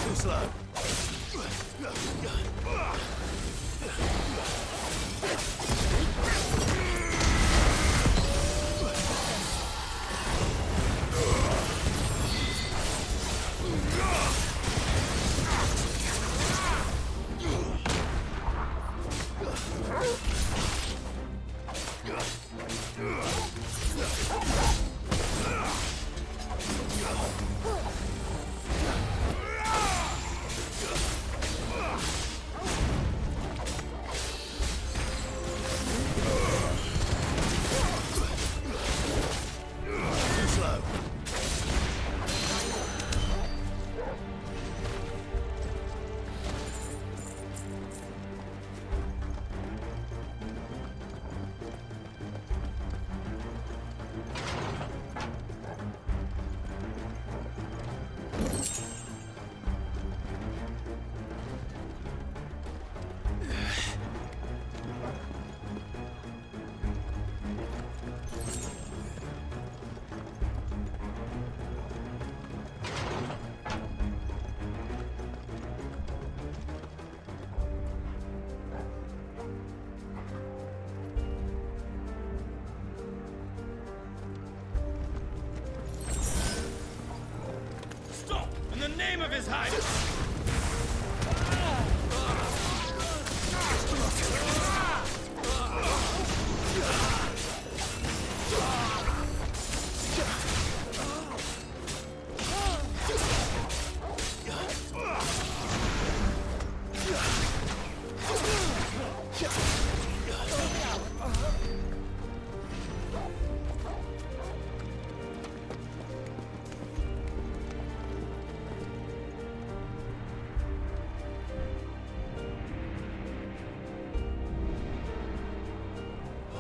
Too slow. Too slow.
Stop! In the name of His Highness!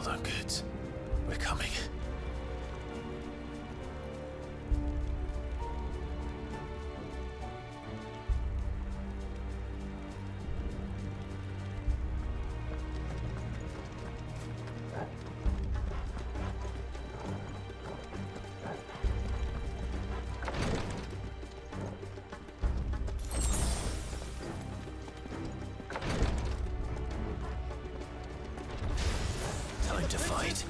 Hold on, goods. We're coming. Time to fight.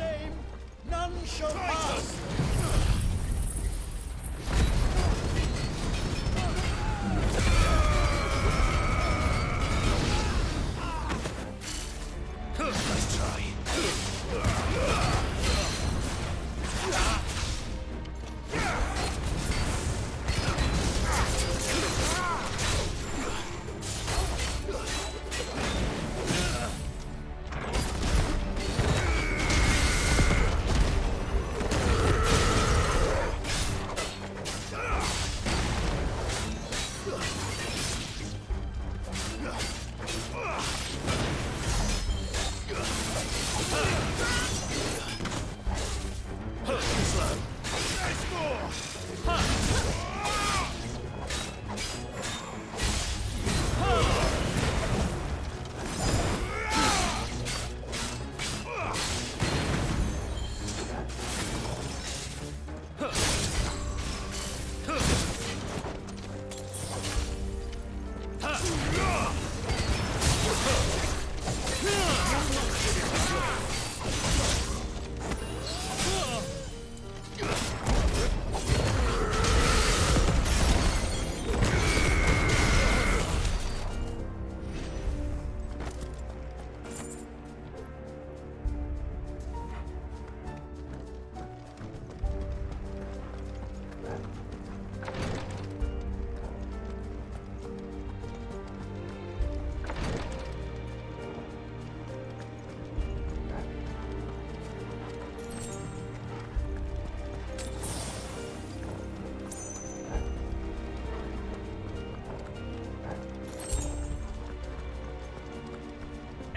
None shall pass!
Nice try.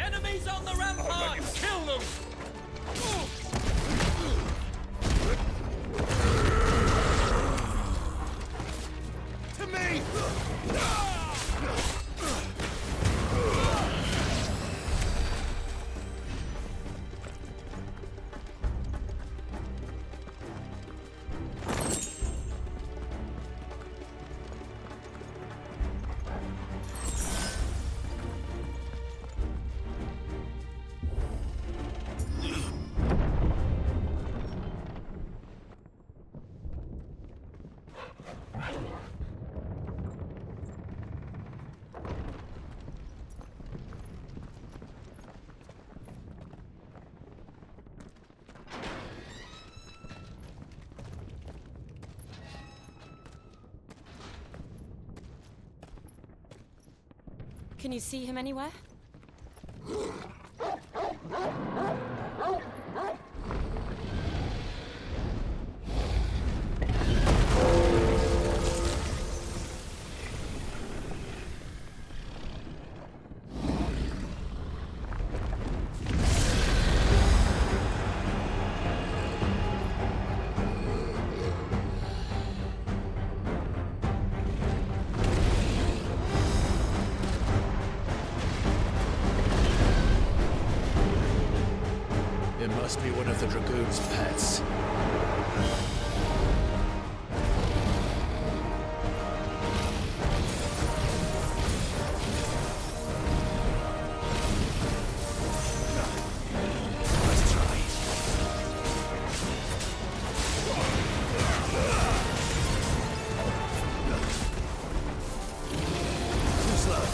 Enemies on the ramparts! Kill them!
To me!
Can you see him anywhere?
It must be one of the Dragoon's pets. Nice try. Too slow.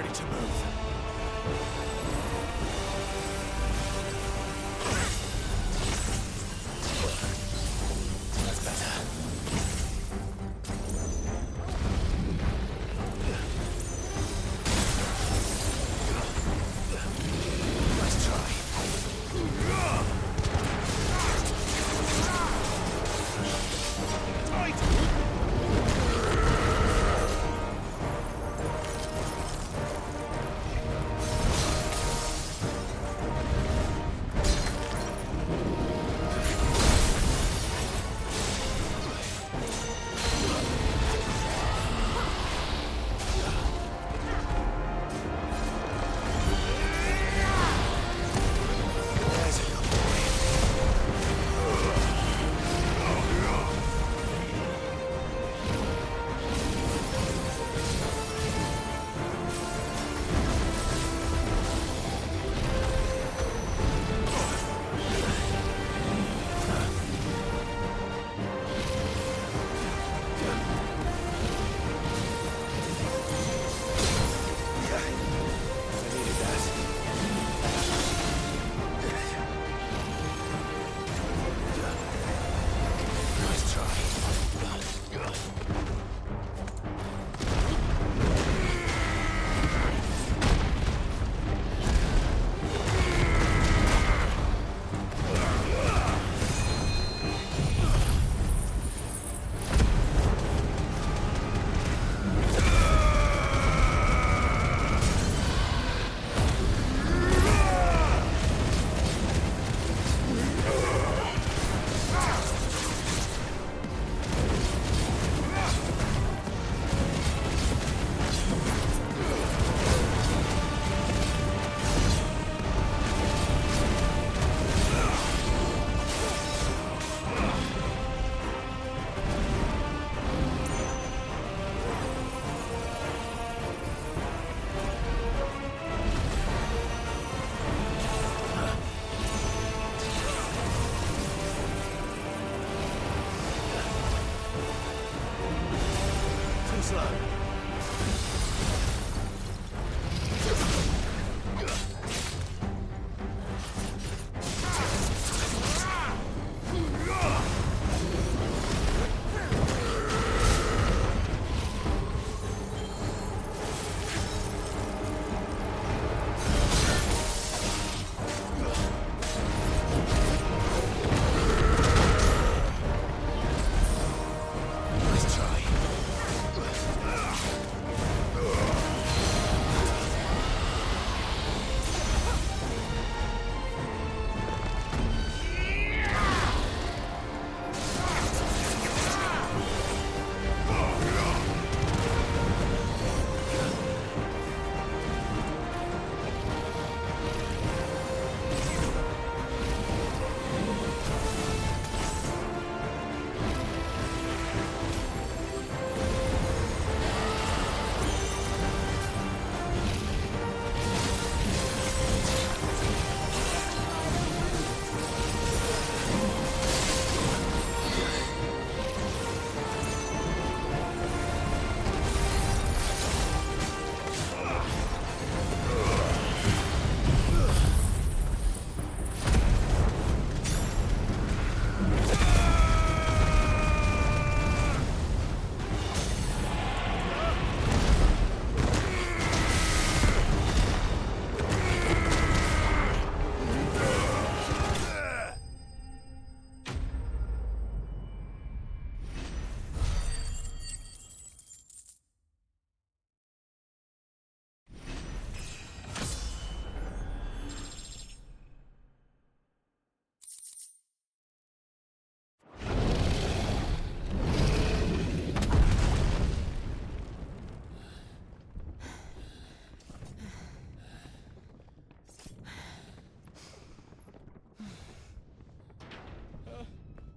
ready to move. That's better. Nice try.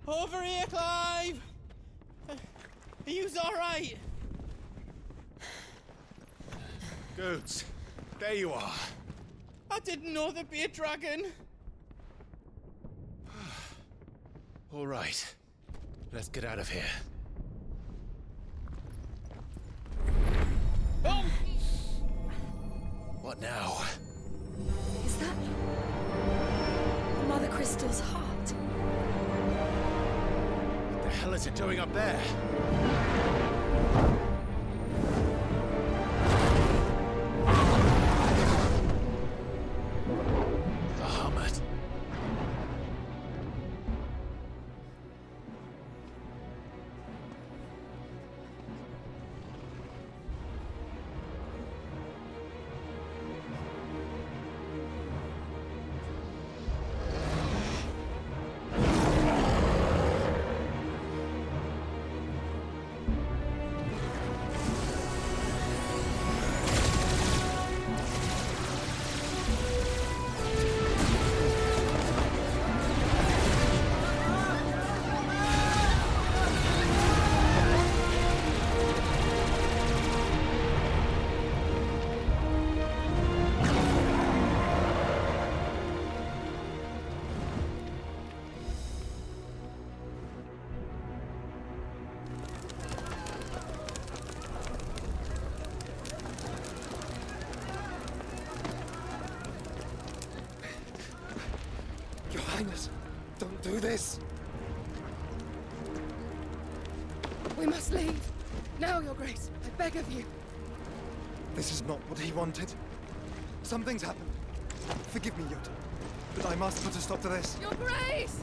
Over here, Clive! Are yous alright?
Goods, there you are.
I didn't know there'd be a dragon.
All right, let's get out of here.
Oh!
What now?
Is that Mother Crystal's heart?
What the hell is it doing up there?
Bahamut.
Your Highness, don't do this!
We must leave. Now, Your Grace. I beg of you.
This is not what he wanted. Something's happened. Forgive me, Yota, but I must put a stop to this.
Your Grace!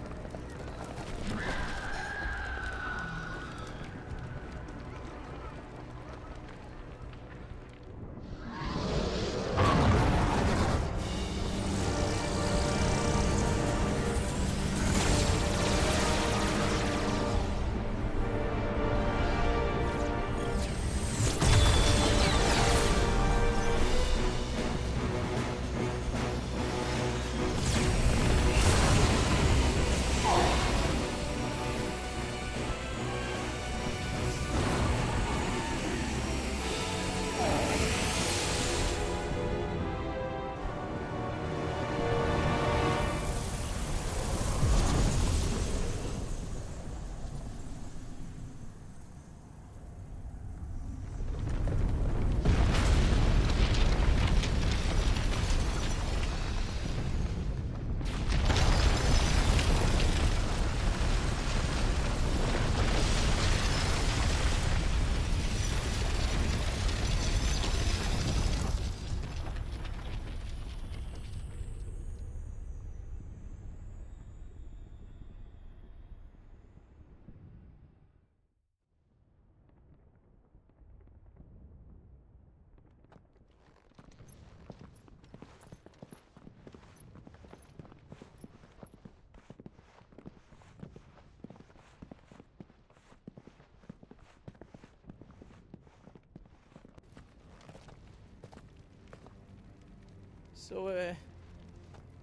So,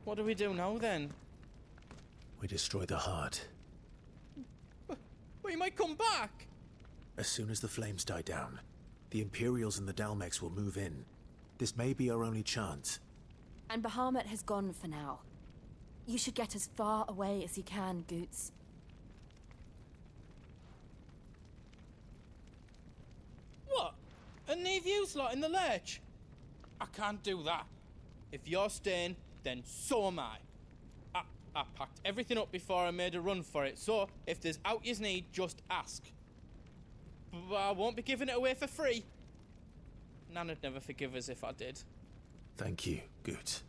what do we do now then?
We destroy the heart.
Well, you might come back!
As soon as the flames die down, the Imperials and the Dalmex will move in. This may be our only chance.
And Bahamut has gone for now. You should get as far away as you can, Goots.
What? And leave you lot in the lurch? I can't do that. If you're staying, then so am I. I packed everything up before I made a run for it, so if there's out yous need, just ask. But I won't be giving it away for free. Nan'd never forgive us if I did.
Thank you, Goots.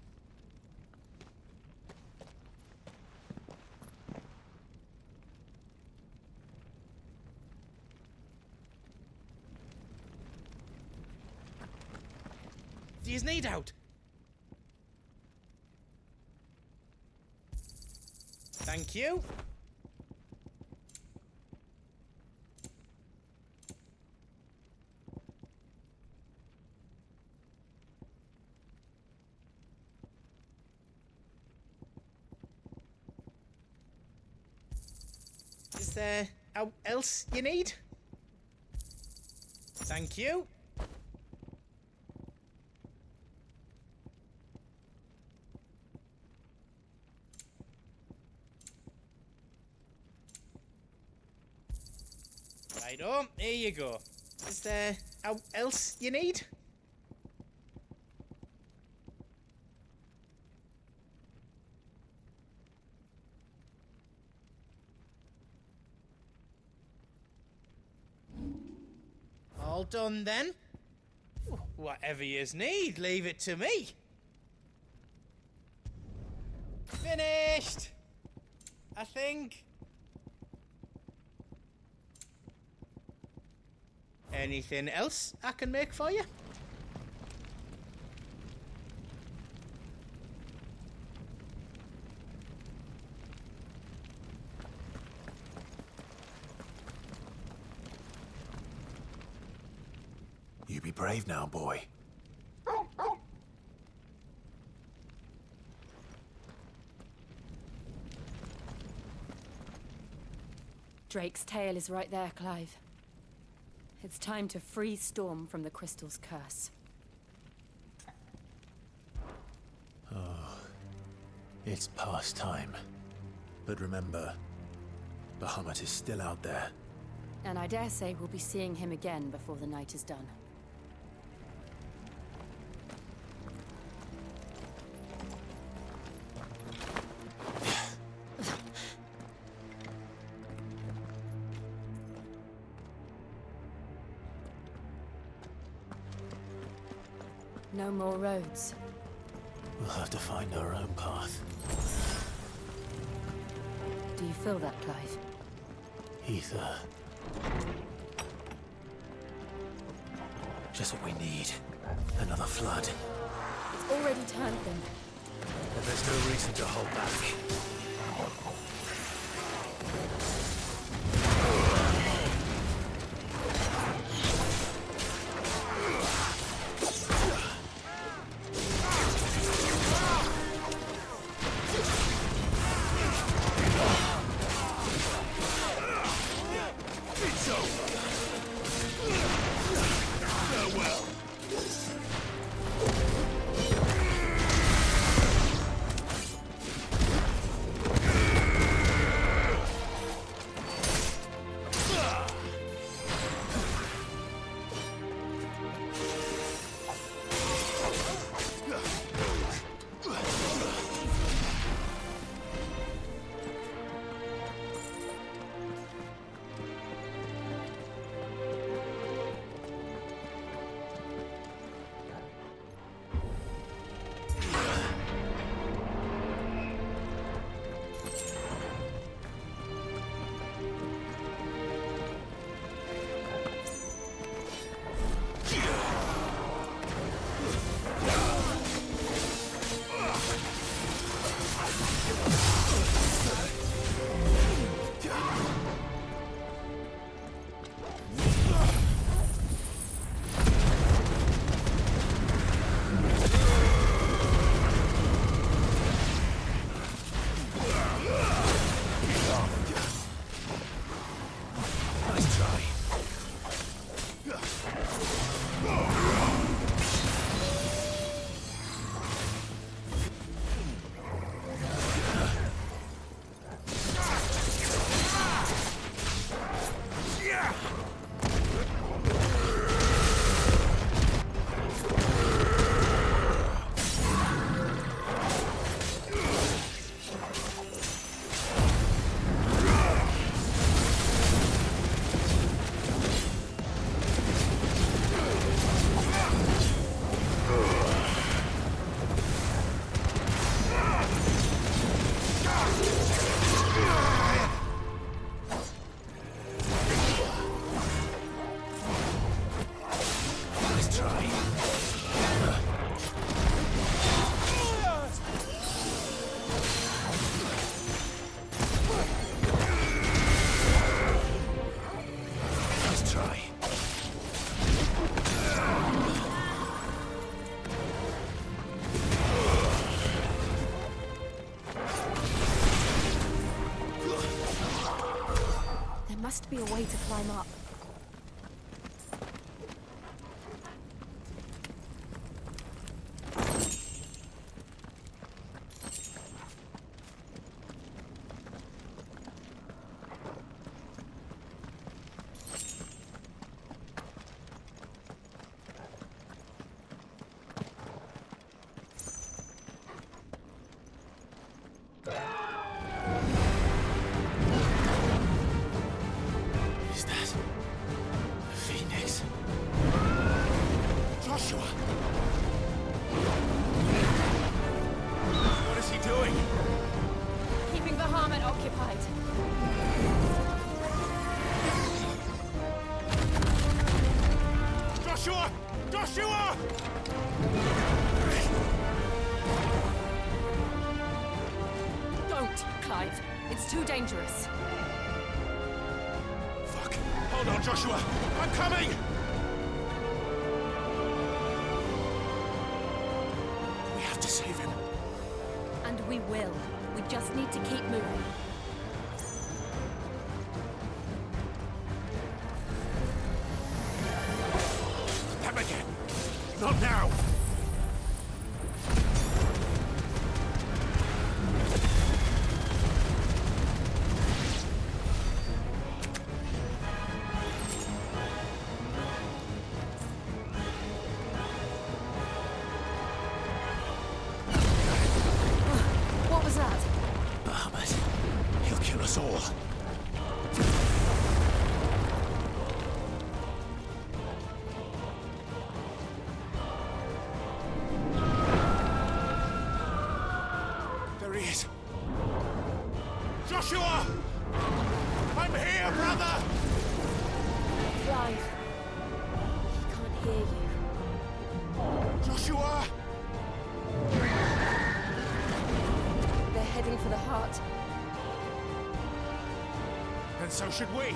Do yous need out? Thank you. Is there out else you need? Thank you. Righto, here you go. Is there out else you need? All done then? Whatever yous need, leave it to me. Finished! I think. Anything else I can make for you?
You be brave now, boy.
Drake's tail is right there, Clive. It's time to free Storm from the Crystal's curse.
Oh, it's past time. But remember, Bahamut is still out there.
And I dare say we'll be seeing him again before the night is done. No more roads.
We'll have to find our own path.
Do you feel that, Clive?
Ether. Just what we need. Another flood.
It's already turned them.
And there's no reason to hold back.
Must be a way to climb up.
Is that
dangerous.
Fuck. Hold on, Joshua. I'm coming! We have to save him.
And we will. We just need to keep moving.
Them again. Not now.
What was that?
Bahamut. He'll kill us all. There he is. Joshua! I'm here, brother!
Clive. He can't hear you.
Joshua!
They're heading for the heart.
And so should we.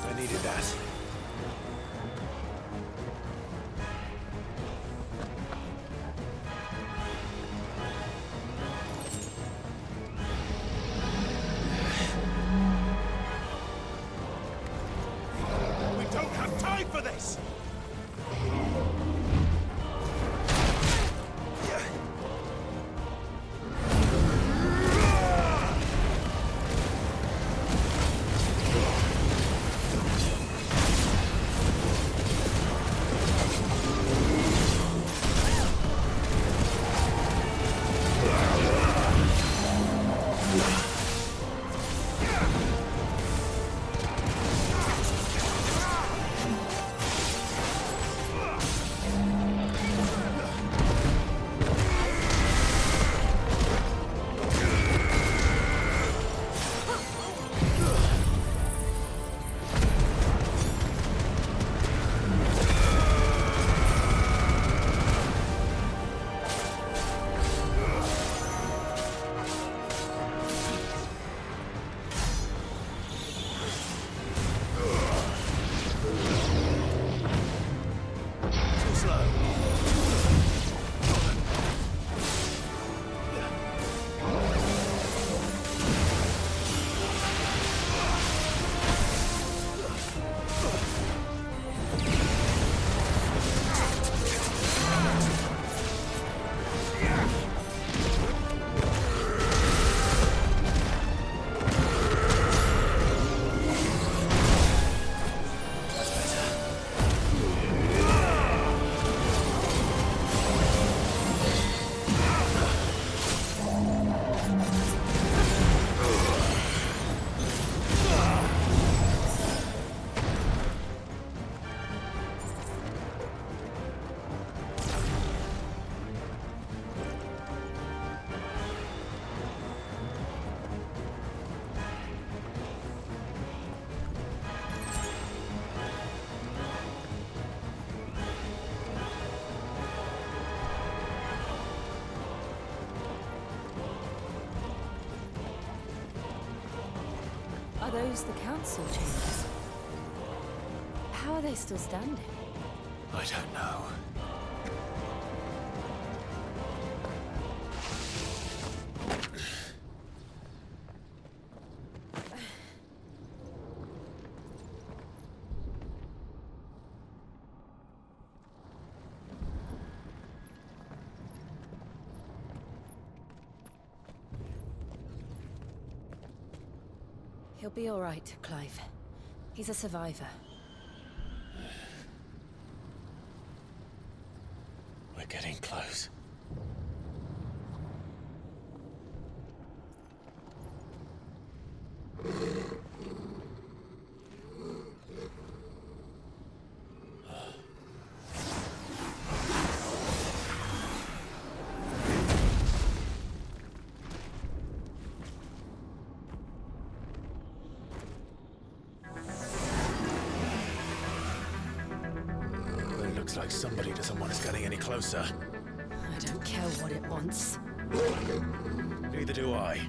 I needed that. We don't have time for this!
Are those the council chambers? How are they still standing?
I don't know.
He'll be all right, Clive. He's a survivor.
We're getting close. It looks like somebody doesn't want us getting any closer.
I don't care what it wants.
Neither do I.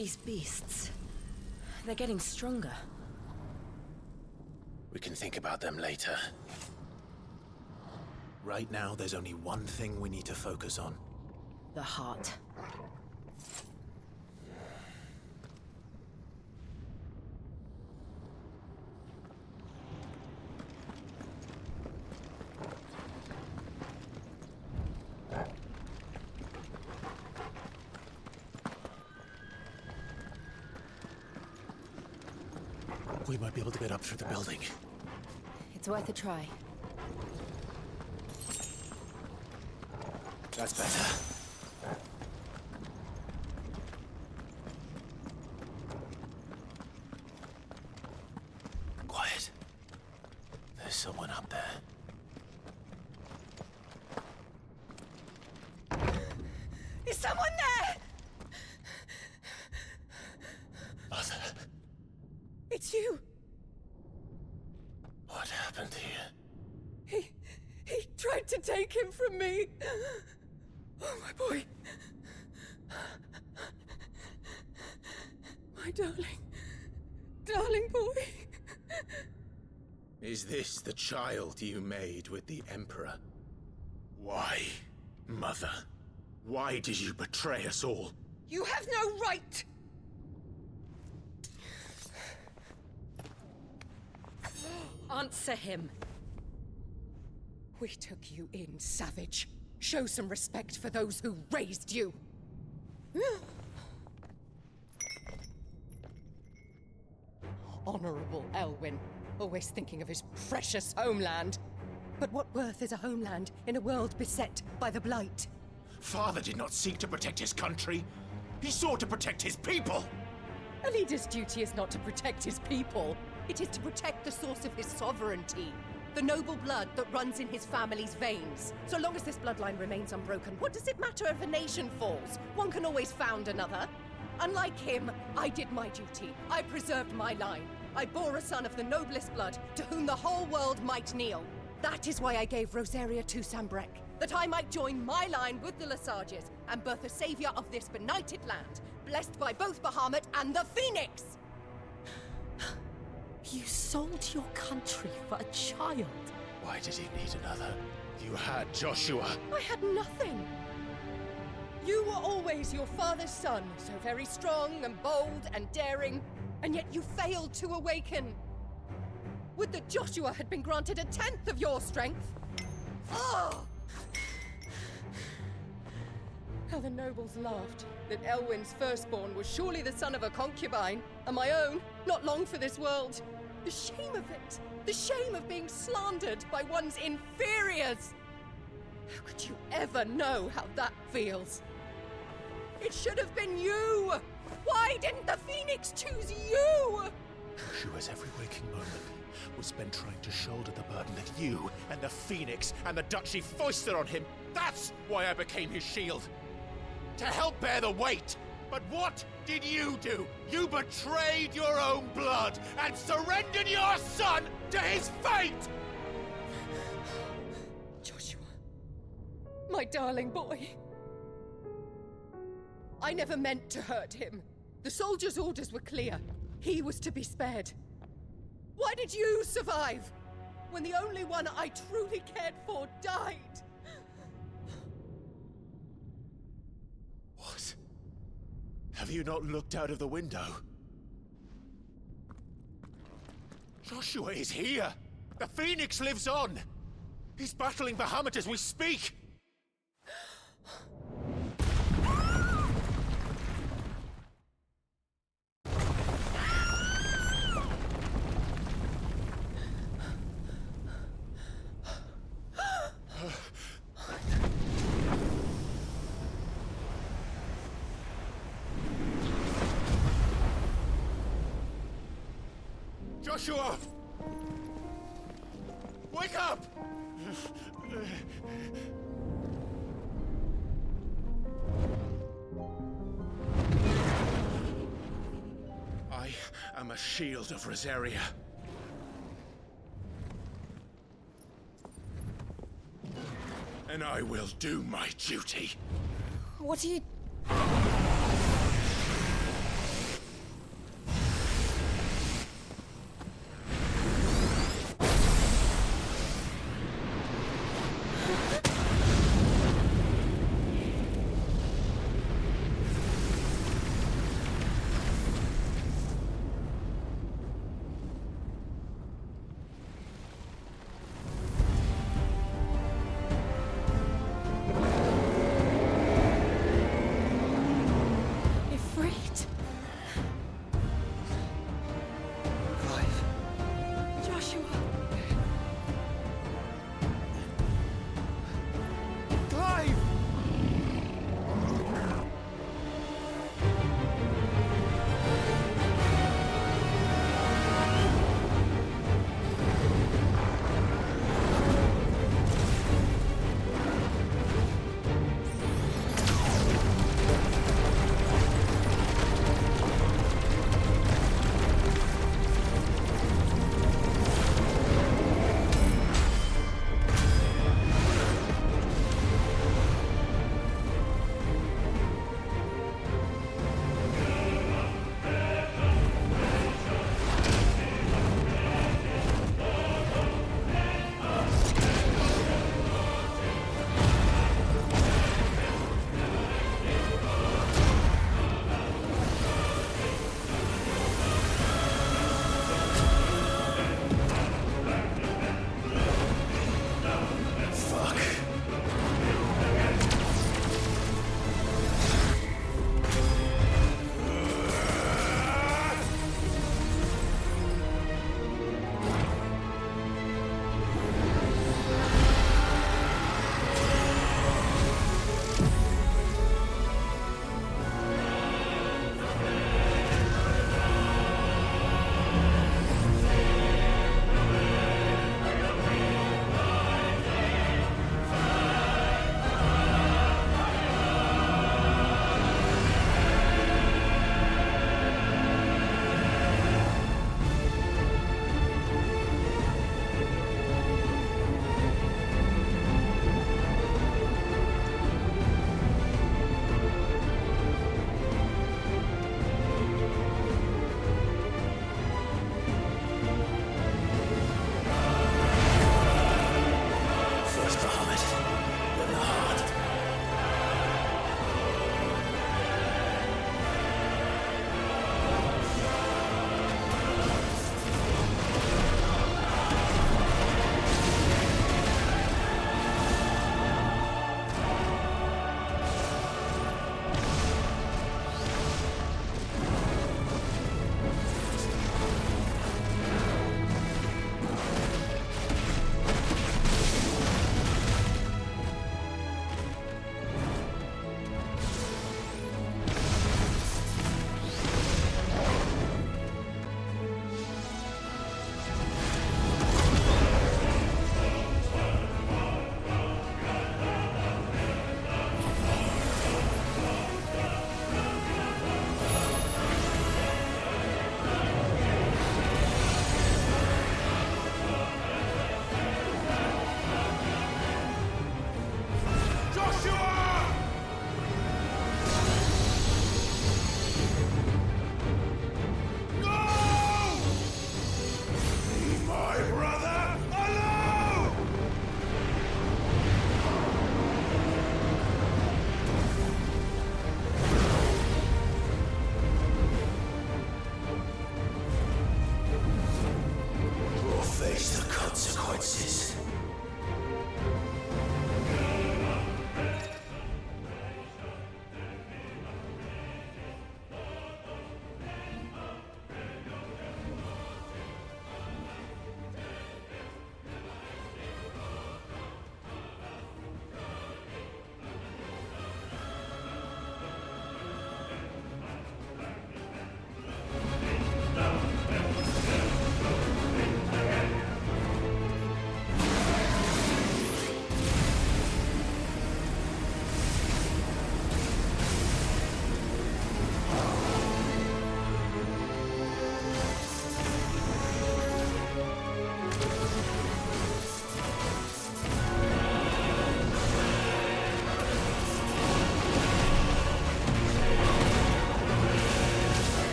These beasts... they're getting stronger.
We can think about them later. Right now, there's only one thing we need to focus on.
The heart.
We might be able to get up through the building.
It's worth a try.
That's better. Quiet. There's someone up there.
Is someone there?
Mother.
It's you.
What happened here?
He tried to take him from me. Oh, my boy. My darling boy.
Is this the child you made with the Emperor? Why, Mother? Why did you betray us all?
You have no right!
Answer him.
We took you in, savage. Show some respect for those who raised you. Honorable Elwyn, always thinking of his precious homeland. But what worth is a homeland in a world beset by the Blight?
Father did not seek to protect his country. He sought to protect his people.
A leader's duty is not to protect his people. It is to protect the source of his sovereignty. The noble blood that runs in his family's veins. So long as this bloodline remains unbroken, what does it matter if a nation falls? One can always found another. Unlike him, I did my duty. I preserved my line. I bore a son of the noblest blood, to whom the whole world might kneel. That is why I gave Rosaria to Sambrek, that I might join my line with the Lesages and birth a savior of this benighted land, blessed by both Bahamut and the Phoenix!
You sold your country for a child.
Why did he need another?
You had Joshua.
I had nothing. You were always your father's son, so very strong and bold and daring, and yet you failed to awaken. Would that Joshua had been granted 1/10 of your strength? Oh! How the nobles laughed that Elwyn's firstborn was surely the son of a concubine, and my own, not long for this world. The shame of it! The shame of being slandered by one's inferiors! How could you ever know how that feels? It should have been you! Why didn't the Phoenix choose you?
Joshua's every waking moment was spent trying to shoulder the burden that you and the Phoenix and the Duchy foisted on him. That's why I became his shield. To help bear the weight. But what did you do? You betrayed your own blood and surrendered your son to his fate!
Joshua, my darling boy. I never meant to hurt him. The soldiers' orders were clear. He was to be spared. Why did you survive when the only one I truly cared for died?
What? Have you not looked out of the window? Joshua is here! The Phoenix lives on! He's battling Bahamut as we speak! Joshua! Wake up! I am a shield of Rosaria. And I will do my duty.
What are you...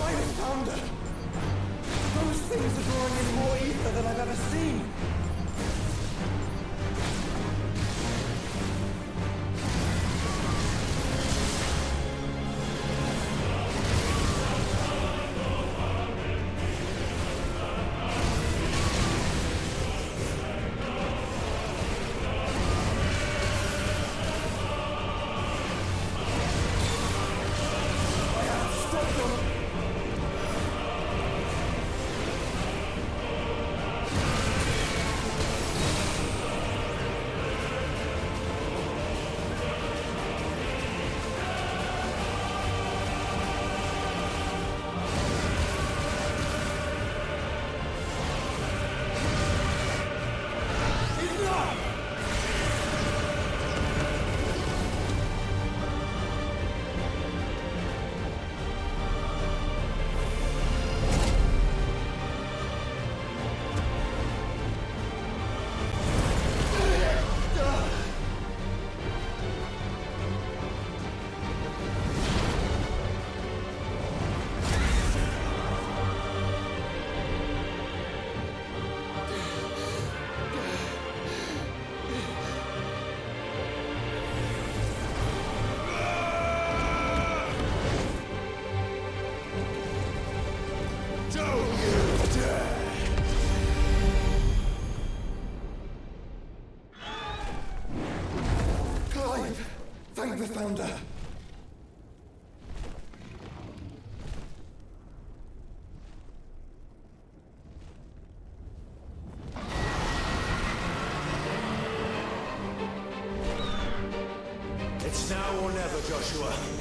Clive Founder! Those things are drawing in more ether than I've ever seen! Thank the Founder!
It's now or never, Joshua.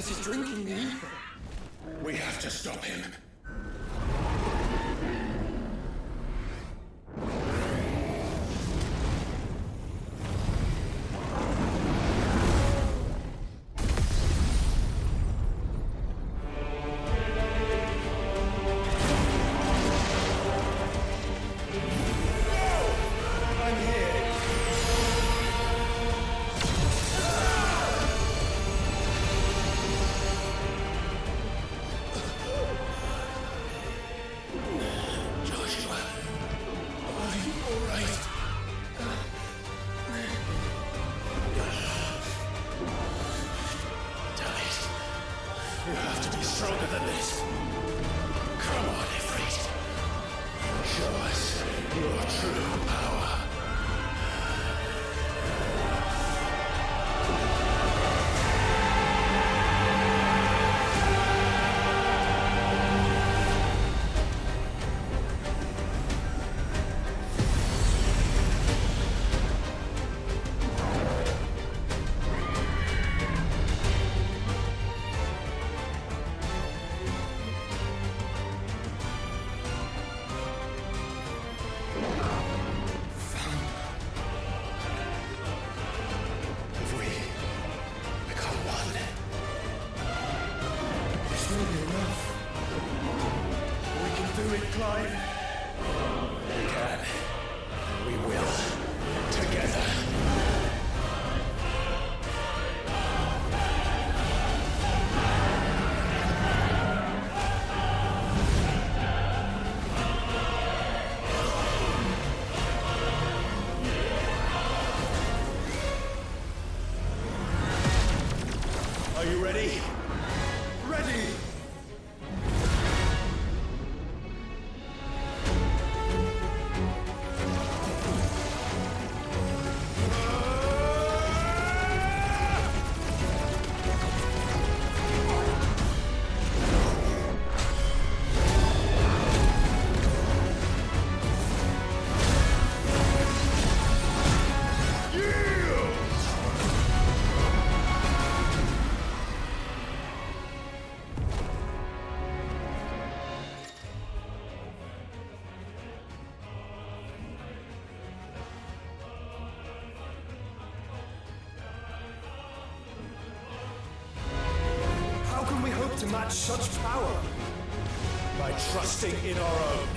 This is drinking the ether.
We have to stop him. You have to be stronger than this. Come on, Ifrit. Show us your true power.
Are you ready?
Ready!
How can we hope to match such power? By trusting in our own.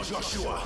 Joshua!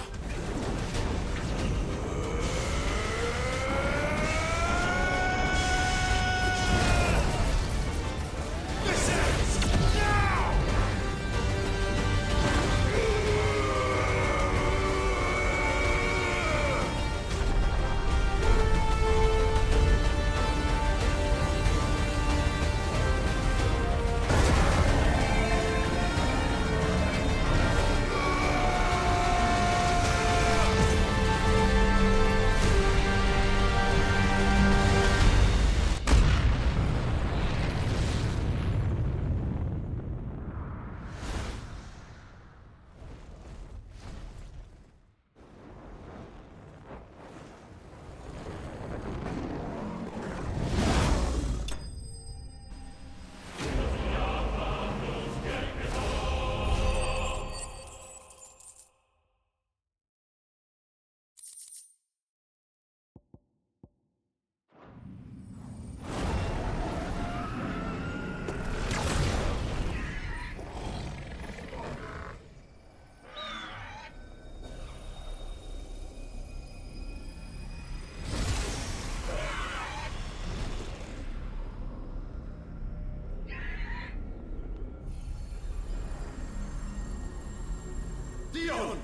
Dion!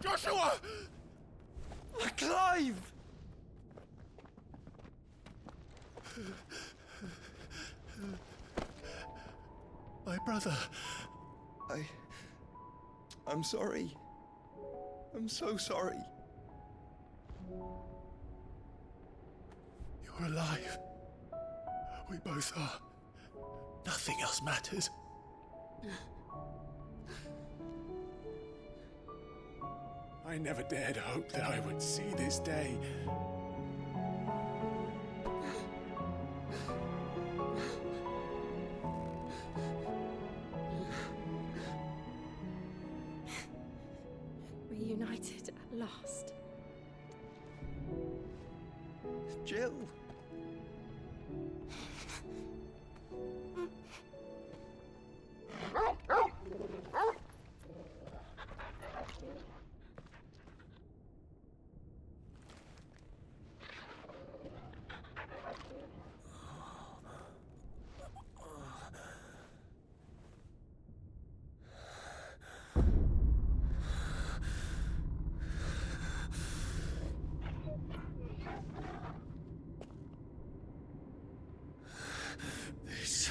Joshua!
Clive!
My brother.
I'm sorry. I'm so sorry.
You're alive. We both are. Nothing else matters.
I never dared hope that I would see this day.
Reunited at last.
Jill!
This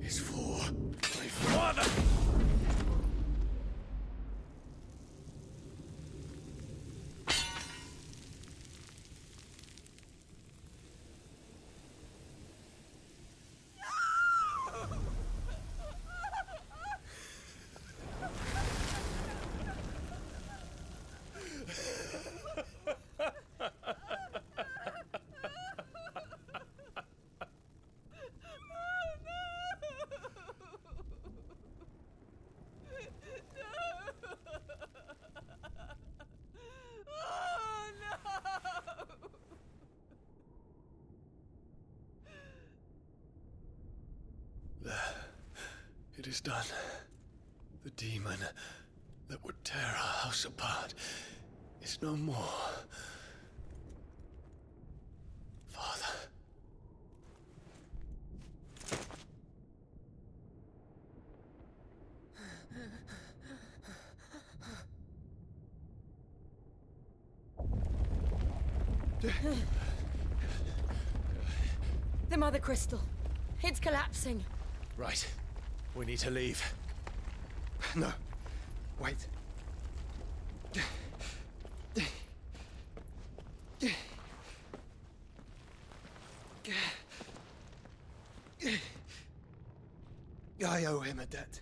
is for my father! It is done. The demon that would tear our house apart is no more. Father.
The Mother Crystal. It's collapsing.
Right. We need to leave.
No. Wait. I owe him a debt.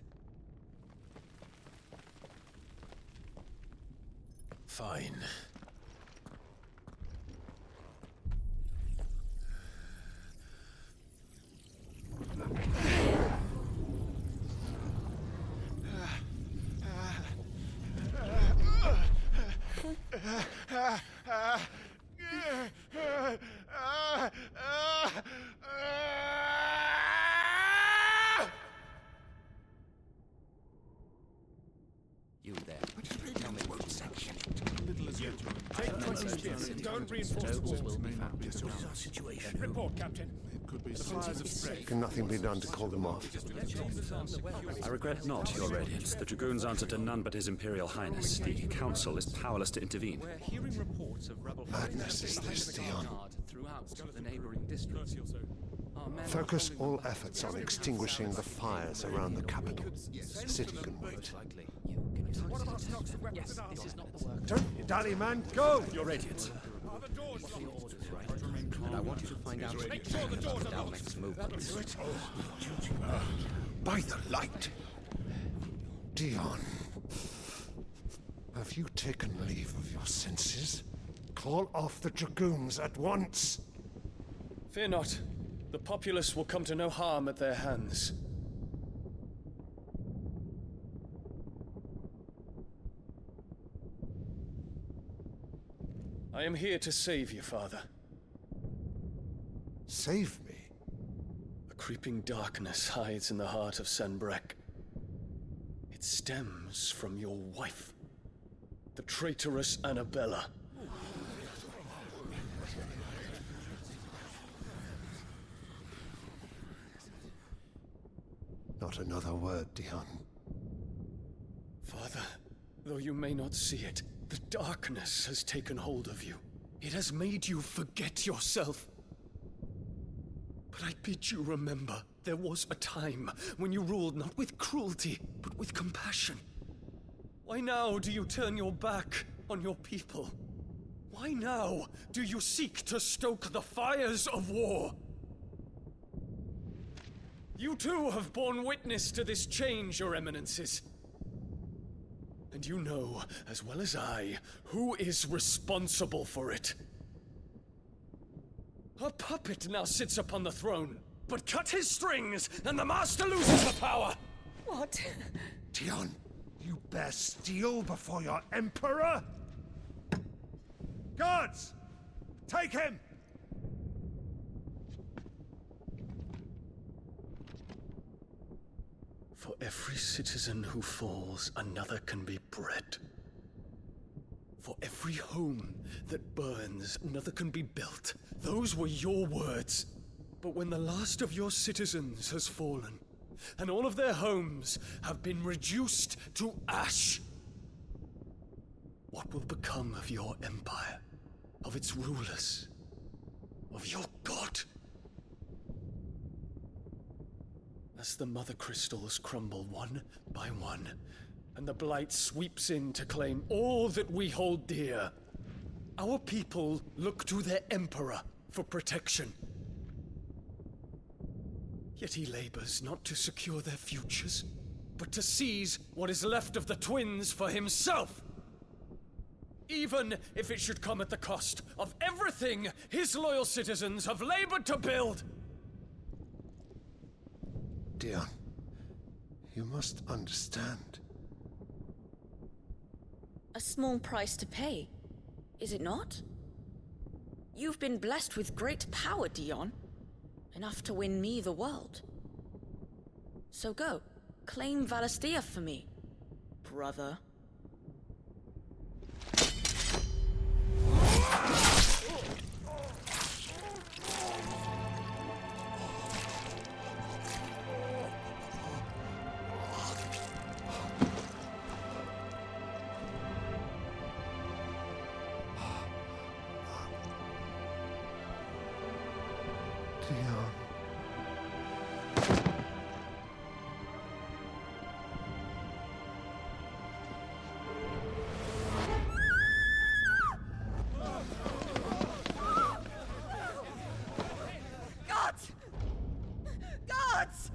Fine.
You there. Tell me what section.
Don't reinforce the walls.
Will be found.
What is our situation? Report, Captain. It could be the fires of Spread.
Can nothing be done to call them off?
I regret not, Your Radiance. The Dragoons answer to none but His Imperial Highness. The Council is powerless to intervene.
We're hearing reports of rebel
Madness is this, Dion.
throughout the neighboring districts. Our men
Focus all efforts on extinguishing the fires around the capital. The city can wait.
Yes, this is not the work.
Don't dally, man. Go!
Your Radiance.
And I want you to find out
Make sure the doors are locked.
next movements.
By the light! Dion. Have you taken leave of your senses? Call off the Dragoons at once!
Fear not. The populace will come to no harm at their hands. I am here to save you, Father.
Save me?
A creeping darkness hides in the heart of Sanbrek. It stems from your wife, the traitorous Annabella.
Not another word, Dion.
Father, though you may not see it, the darkness has taken hold of you. It has made you forget yourself. But I bid you remember, there was a time when you ruled not with cruelty, but with compassion. Why now do you turn your back on your people? Why now do you seek to stoke the fires of war? You too have borne witness to this change, Your Eminences. And you know, as well as I, who is responsible for it. A puppet now sits upon the throne, but cut his strings, and the master loses the power!
What?
Dion, you bear steel before your Emperor? Guards! Take him!
For every citizen who falls, another can be bred. For every home that burns, another can be built. Those were your words. But when the last of your citizens has fallen, and all of their homes have been reduced to ash, what will become of your empire, of its rulers, of your god? As the Mother Crystals crumble one by one, and the Blight sweeps in to claim all that we hold dear, our people look to their Emperor for protection. Yet he labors not to secure their futures, but to seize what is left of the twins for himself! Even if it should come at the cost of everything his loyal citizens have labored to build!
Dion, you must understand.
A small price to pay, is it not? You've been blessed with great power, Dion. Enough to win me the world. So go, claim Valisthea for me, brother.
Dion.
bastards!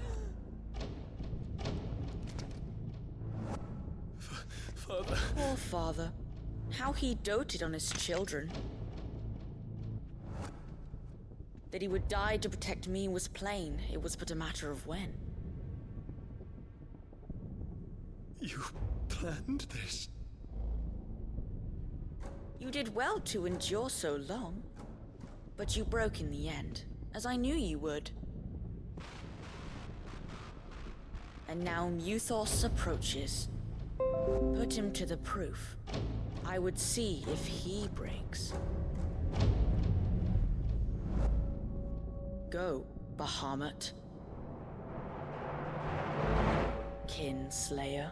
Father.
Poor father. How he doted on his children. That he would die to protect me was plain. It was but a matter of when.
You planned this?
You did well to endure so long. But you broke in the end, as I knew you would. And now Muthos approaches. Put him to the proof. I would see if he breaks. Go, Bahamut. Kinslayer.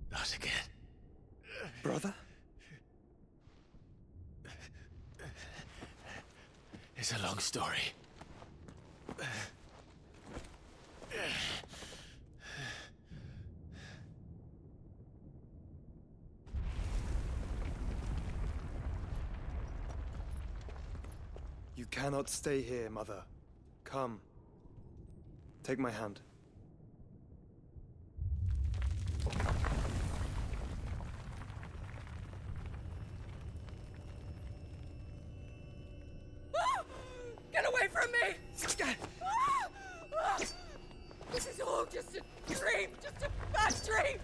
Not again.
Brother?
It's a long story.
You cannot stay here, Mother. Come. Take my hand.
Get away from me! This is all just a dream, just a bad dream!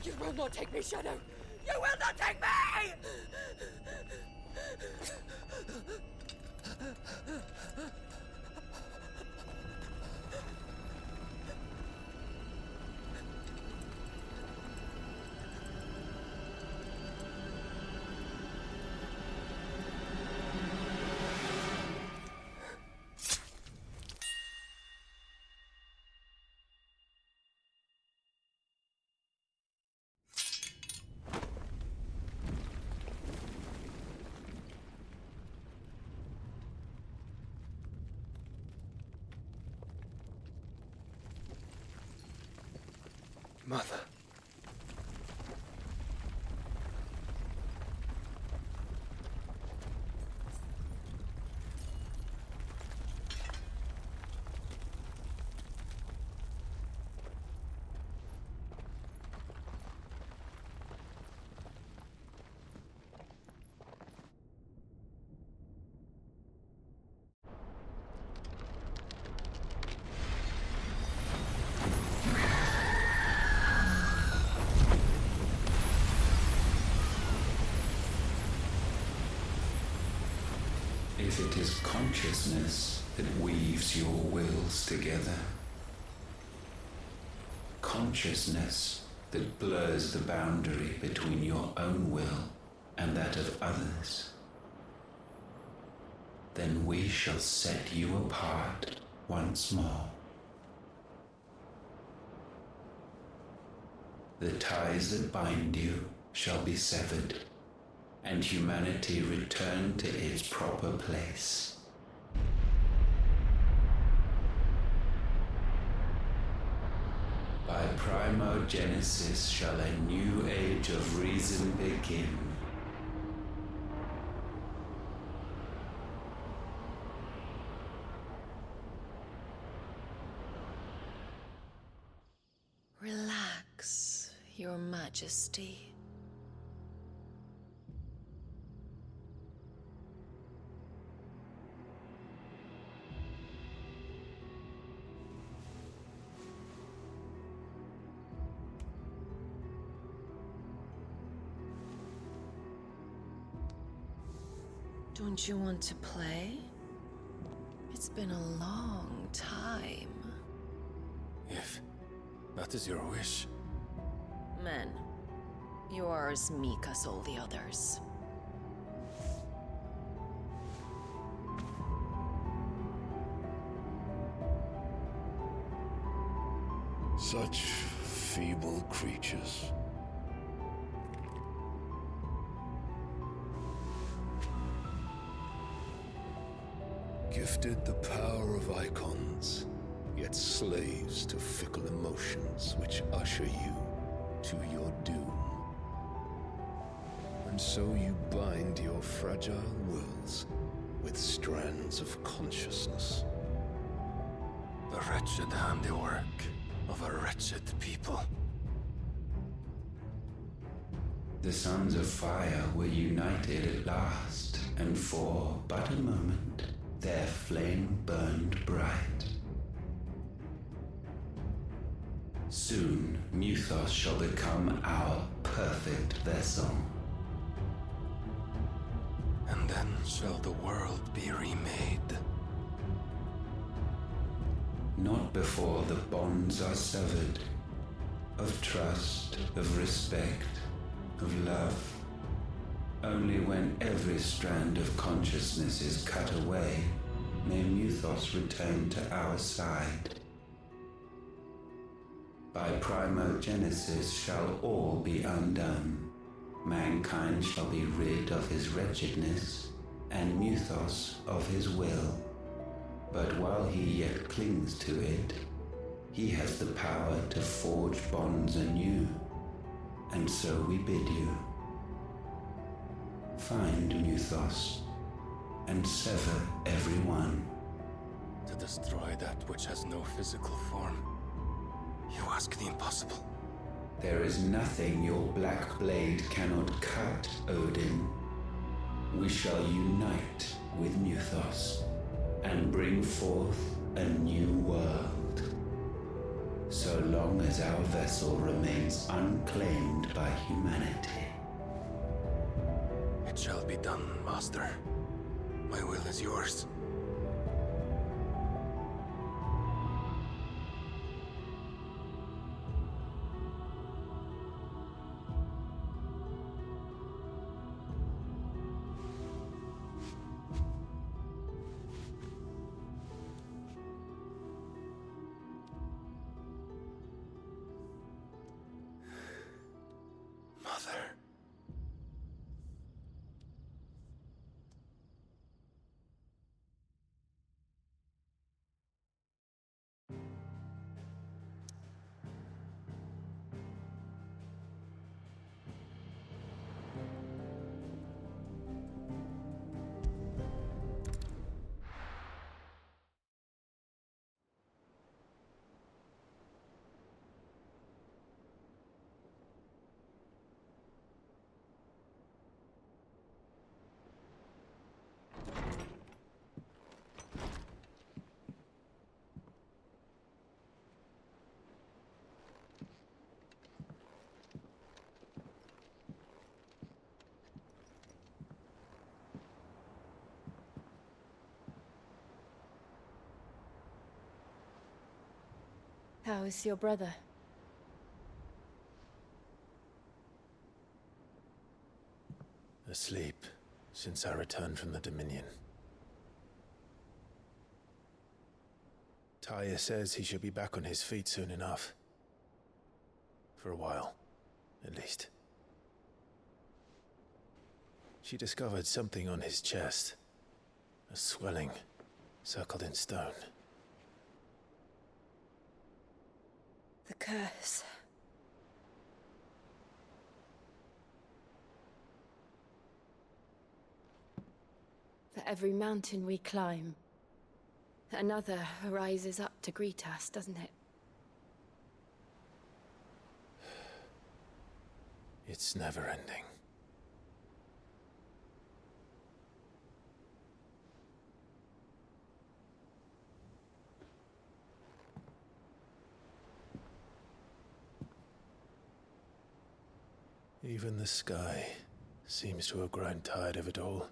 You will not take me, Shadow! You will not take me!
Mother.
If it is consciousness that weaves your wills together, consciousness that blurs the boundary between your own will and that of others, then we shall set you apart once more. The ties that bind you shall be severed, and humanity return to its proper place. By primogenesis shall a new age of reason begin.
Relax, Your Majesty. Don't you want to play? It's been a long time.
If that is your wish.
Men, you are as meek as all the others.
Such feeble creatures. Gifted the power of icons, yet slaves to fickle emotions which usher you to your doom. And so you bind your fragile wills with strands of consciousness. The wretched handiwork of a wretched people.
The Sons of Fire were united at last, and for but a moment, their flame burned bright. Soon, Muthos shall become our perfect vessel.
And then shall the world be remade.
Not before the bonds are severed, of trust, of respect, of love. Only when every strand of consciousness is cut away, may Muthos return to our side. By primogenesis shall all be undone. Mankind shall be rid of his wretchedness, and Muthos of his will. But while he yet clings to it, he has the power to forge bonds anew, and so we bid you. Find Muthos, and sever every one.
To destroy that which has no physical form, you ask the impossible.
There is nothing your black blade cannot cut, Odin. We shall unite with Muthos, and bring forth a new world. So long as our vessel remains unclaimed by humanity.
It shall be done, Master. My will is yours.
How is your brother?
Asleep since I returned from the Dominion. Tyr says he should be back on his feet soon enough. For a while, at least. She discovered something on his chest. A swelling, circled in stone.
The curse. For every mountain we climb, another rises up to greet us, doesn't it?
It's never ending. Even the sky seems to have grown tired of it all.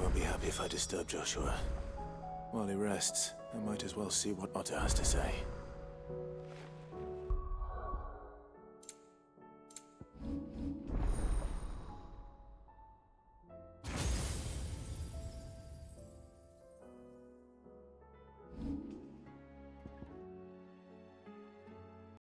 won't be happy if I disturb Joshua. While he rests, I might as well see what Otto has to say.